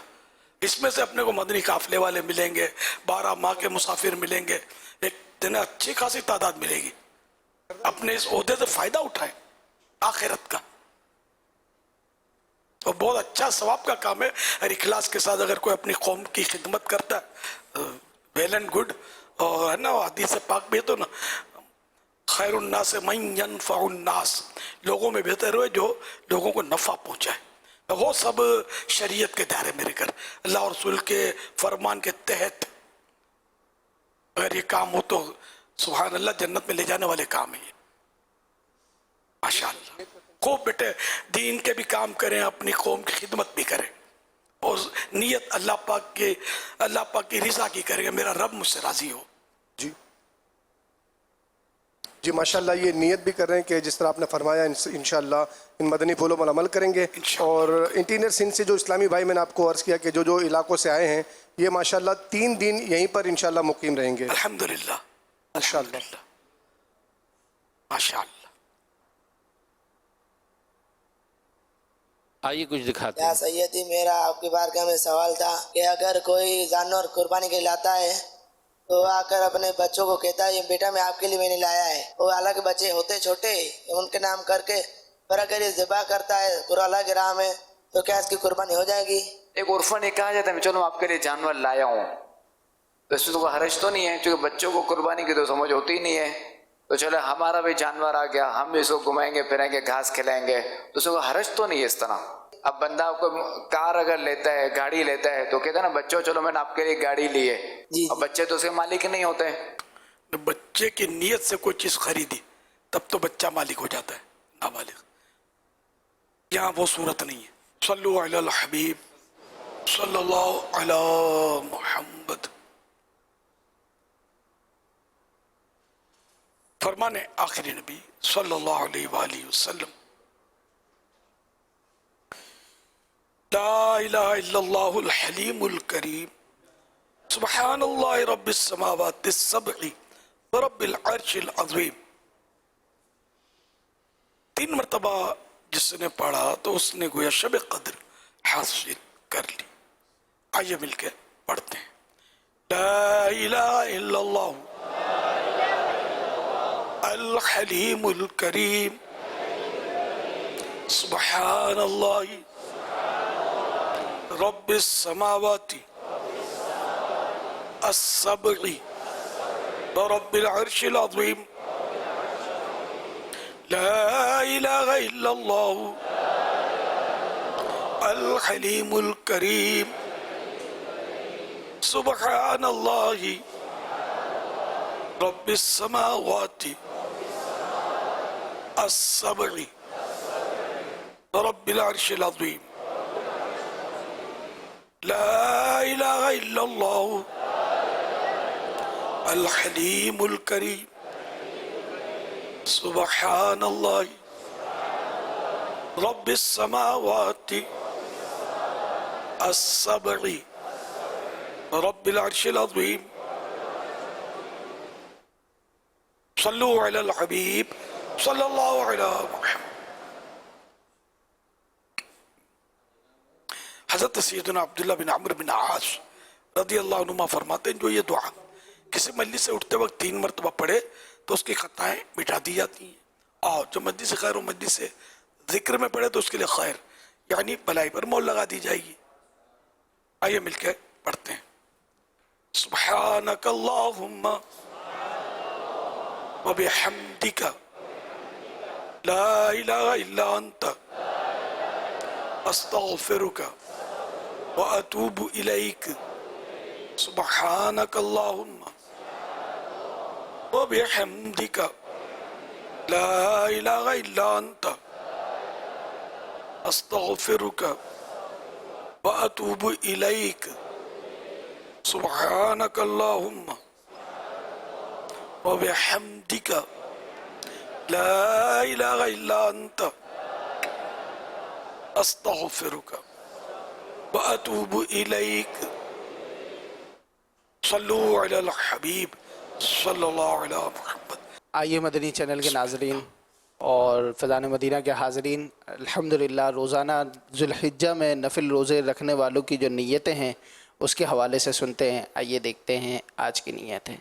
اس میں سے اپنے کو مدنی قافلے والے ملیں گے، 12 ماہ کے مسافر ملیں گے، ایک دن اچھی خاصی تعداد ملے گی. اپنے اس عہدے سے فائدہ اٹھائیں آخرت کا. اور بہت اچھا ثواب کا کام ہے. اور اخلاص کے ساتھ اگر کوئی اپنی قوم کی خدمت کرتا ہے، ویل اینڈ گڈ. اور ہے نا حدیث پاک بھی تو نا، خیر الناس من ینفع الناس، لوگوں میں بہتر ہوئے جو لوگوں کو نفع پہنچائے. وہ سب شریعت کے دائرے میں رہ کر اللہ اور رسول کے فرمان کے تحت اگر یہ کام ہو تو سبحان اللہ جنت میں لے جانے والے کام ہیں. ماشاءاللہ خوب بیٹے دین کے بھی کام کریں، اپنی قوم کی خدمت بھی کریں، اور نیت اللہ پاک کی رضا کی کریں گے، میرا رب مجھ سے راضی ہو. جی ماشاءاللہ یہ نیت بھی کر رہے ہیں کہ جس طرح آپ نے فرمایا انشاءاللہ ان مدنی پھولوں پر عمل کریں گے. اور انٹینئر سندھ سے جو اسلامی بھائی میں نے آپ کو عرض کیا کہ جو علاقوں سے آئے ہیں یہ ماشاءاللہ 3 دن یہیں پر انشاءاللہ مقیم رہیں گے الحمدللہ. ماشاءاللہ ماشاءاللہ. آئیے کچھ دکھاتے یا سیدی، میرا آپ کی بارگاہ میں سوال تھا کہ اگر کوئی جانور قربانی کے لیے لاتا ہے تو آ کر اپنے بچوں کو کہتا ہے یہ بیٹا میں آپ کے لیے میں نے لایا ہے، وہ حالانکہ بچے ہوتے چھوٹے ان کے نام کر کے، پر اگر یہ ذبح کرتا ہے اللہ کے راہ میں تو کیا اس کی قربانی ہو جائے گی؟ ایک عرفاً یہ کہا جاتا ہے چلو آپ کے لیے جانور لایا ہوں، تو اس میں تو کوئی حرج تو نہیں ہے، چونکہ بچوں کو قربانی کی تو سمجھ ہوتی ہی نہیں ہے، تو چلو ہمارا بھی جانور آ گیا، ہم بھی اس کو گھمائیں گے پھریں گے، گھاس کھلائیں گے، تو اس کو حرج تو نہیں ہے اس طرح. اب بندہ کو کار اگر لیتا ہے، گاڑی لیتا ہے، تو کہتا ہے نا بچوں چلو میں نے آپ کے لیے گاڑی لی ہے، اور بچے تو اس کے مالک نہیں ہوتے. بچے کی نیت سے کوئی چیز خریدی تب تو بچہ مالک ہو جاتا ہے، نابالغ. یہاں وہ صورت نہیں ہے. صلو علی الحبیب صلی اللہ علی محمد. فرمانے آخری نبی صلی اللہ علیہ وآلہ وسلم، لا الہ الا اللہ الحلیم الکریم سبحان اللہ رب السماوات السبع ورب العرش العظیم. 3 مرتبہ جس نے پڑھا تو اس نے گویا شب قدر حاصل کر لی. آئیے مل کے پڑھتے ہیں. لا الہ الا اللہ الحلیم الکریم سبحان اللہ رب السماوات السبع رب العرش العظيم لا إله إلا الله الحليم الكريم سبحان الله رب السماوات السبع رب العرش العظيم لا إله إلا الله الحليم الكريم سبحان الله رب السماوات السبع رب العرش العظيم صلوا على الحبيب صلى الله على محمد. حضرت سیدنا عبداللہ بن عمرو بن عاص رضی اللہ عنہما فرماتے ہیں جو یہ دعا کسی مجلس سے اٹھتے وقت 3 مرتبہ پڑھے تو اس کی خطائیں مٹا دی جاتی ہیں، اور جو مجلس خیر و مجلس سے ذکر میں پڑھے تو اس کے لیے خیر یعنی بھلائی پر مول لگا دی جائے گی. آئیے مل کے پڑھتے ہیں. سبحانک اللہم وبحمدک لا الہ الا انت استغفرک واتوب الیک. سبحانک اللہم وبحمدک لا الہ الا انت استغفرک واتوب الیک. سبحانک اللہم وبحمدک لا الہ الا انت استغفرک واتوب الیک. صلو علی الحبیب صلی اللہ علیہ محمد. آئیے مدنی چینل کے ناظرین اور فیضان مدینہ کے حاضرین، الحمدللہ روزانہ ذوالحجہ میں نفل روزے رکھنے والوں کی جو نیتیں ہیں اس کے حوالے سے سنتے ہیں. آئیے دیکھتے ہیں آج کی نیتیں.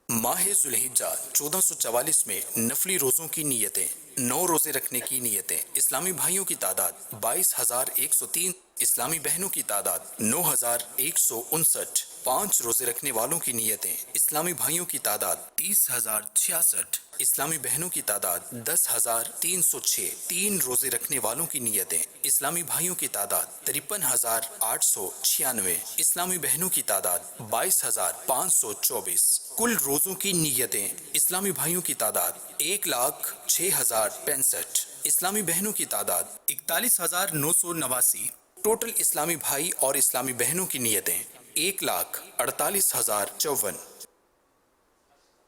ماہ ذوالحجہ 1444 میں نفلی روزوں کی نیتیں. 9 روزے رکھنے کی نیتیں. اسلامی بھائیوں کی تعداد 22,103. اسلامی بہنوں کی تعداد 9,159. 5 روزے رکھنے والوں کی نیتیں. اسلامی بھائیوں کی تعداد 30,066. اسلامی بہنوں کی تعداد 10,306. 3 روزے رکھنے والوں کی نیتیں. اسلامی بھائیوں کی تعداد 53,896. اسلامی بہنوں کی تعداد 22,524. کل روزوں کی نیتیں. اسلامی بھائیوں کی تعداد 1,06,065. اسلامی بہنوں کی تعداد 41,989. ٹوٹل اسلامی بھائی اور اسلامی بہنوں کی نیتیں 1,48,054.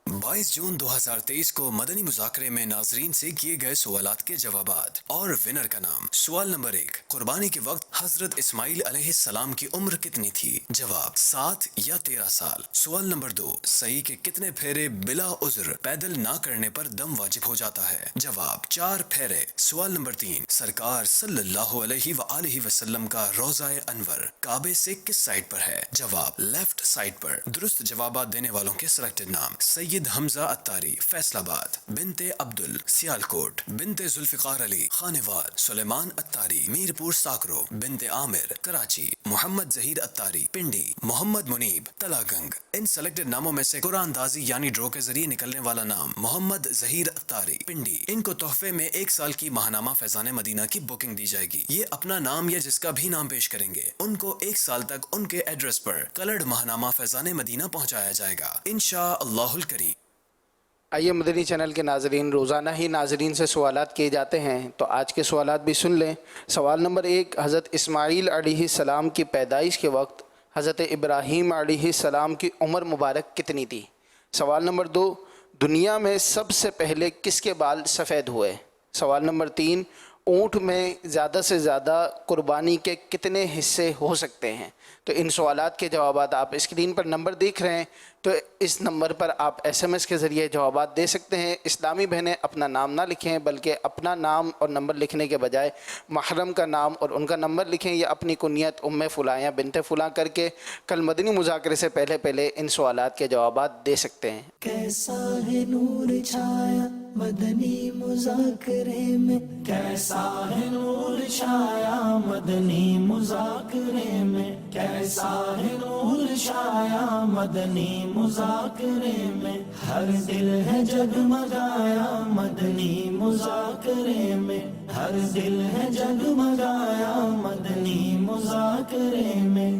22 جون 2023 کو مدنی مذاکرے میں ناظرین سے کیے گئے سوالات کے جوابات اور ونر کا نام. سوال نمبر 1، قربانی کے وقت حضرت اسماعیل علیہ السلام کی عمر کتنی تھی؟ جواب 7 یا 13 سال. سوال نمبر 2، صحیح کے کتنے پھیرے بلا عذر پیدل نہ کرنے پر دم واجب ہو جاتا ہے؟ جواب 4 پھیرے. سوال نمبر 3، سرکار صلی اللہ علیہ وآلہ وسلم کا روضہ انور کعبے سے کس سائڈ پر ہے؟ جواب لیفٹ سائڈ پر. درست جوابات دینے والوں کے سلیکٹڈ نام: سید حمزہ اتاری فیصل آباد، بنت عبدل سیالکوٹ، بنت ذوالفقار علی خانوار، سلیمان اتاری میرپور ساکرو، بنت عامر کراچی، محمد ظہیر اتاری پنڈی، محمد منیب تلا گنگ. ان سلیکٹڈ ناموں میں سے قرآن اندازی یعنی ڈرو کے ذریعے نکلنے والا نام محمد ظہیر اتاری پنڈی. ان کو تحفے میں 1 سال کی ماہنامہ فیضان مدینہ کی بکنگ دی جائے گی. یہ اپنا نام یا جس کا بھی نام پیش کریں گے ان کو 1 سال تک ان کے ایڈریس پر کلرڈ ماہنامہ فیضان مدینہ پہنچایا جائے گا انشاءاللہ الکریم. آئیے مدنی چینل کے ناظرین، روزانہ ہی ناظرین سے سوالات کیے جاتے ہیں تو آج کے سوالات بھی سن لیں. سوال نمبر 1، حضرت اسماعیل علیہ السلام کی پیدائش کے وقت حضرت ابراہیم علیہ السلام کی عمر مبارک کتنی تھی؟ سوال نمبر 2، دنیا میں سب سے پہلے کس کے بال سفید ہوئے؟ سوال نمبر 3، اونٹ میں زیادہ سے زیادہ قربانی کے کتنے حصے ہو سکتے ہیں؟ تو ان سوالات کے جوابات آپ اسکرین پر نمبر دیکھ رہے ہیں تو اس نمبر پر آپ SMS کے ذریعے جوابات دے سکتے ہیں. اسلامی بہنیں اپنا نام نہ لکھیں بلکہ اپنا نام اور نمبر لکھنے کے بجائے محرم کا نام اور ان کا نمبر لکھیں یا اپنی کنیت ام فلاں یا بنت فلاں کر کے کل مدنی مذاکرے سے پہلے ان سوالات کے جوابات دے سکتے ہیں. کیسا ہے نور چھایا مدنی مذاکرے میں کیسا ہے نور چھایا مدنی مذاکرے میں کیسا ہے نور چھایا مدنی مذاکرے میں ہر دل ہے جگمگایا مدنی مذاکرے میں ہر دل ہے جگمگایا مدنی مذاکرے میں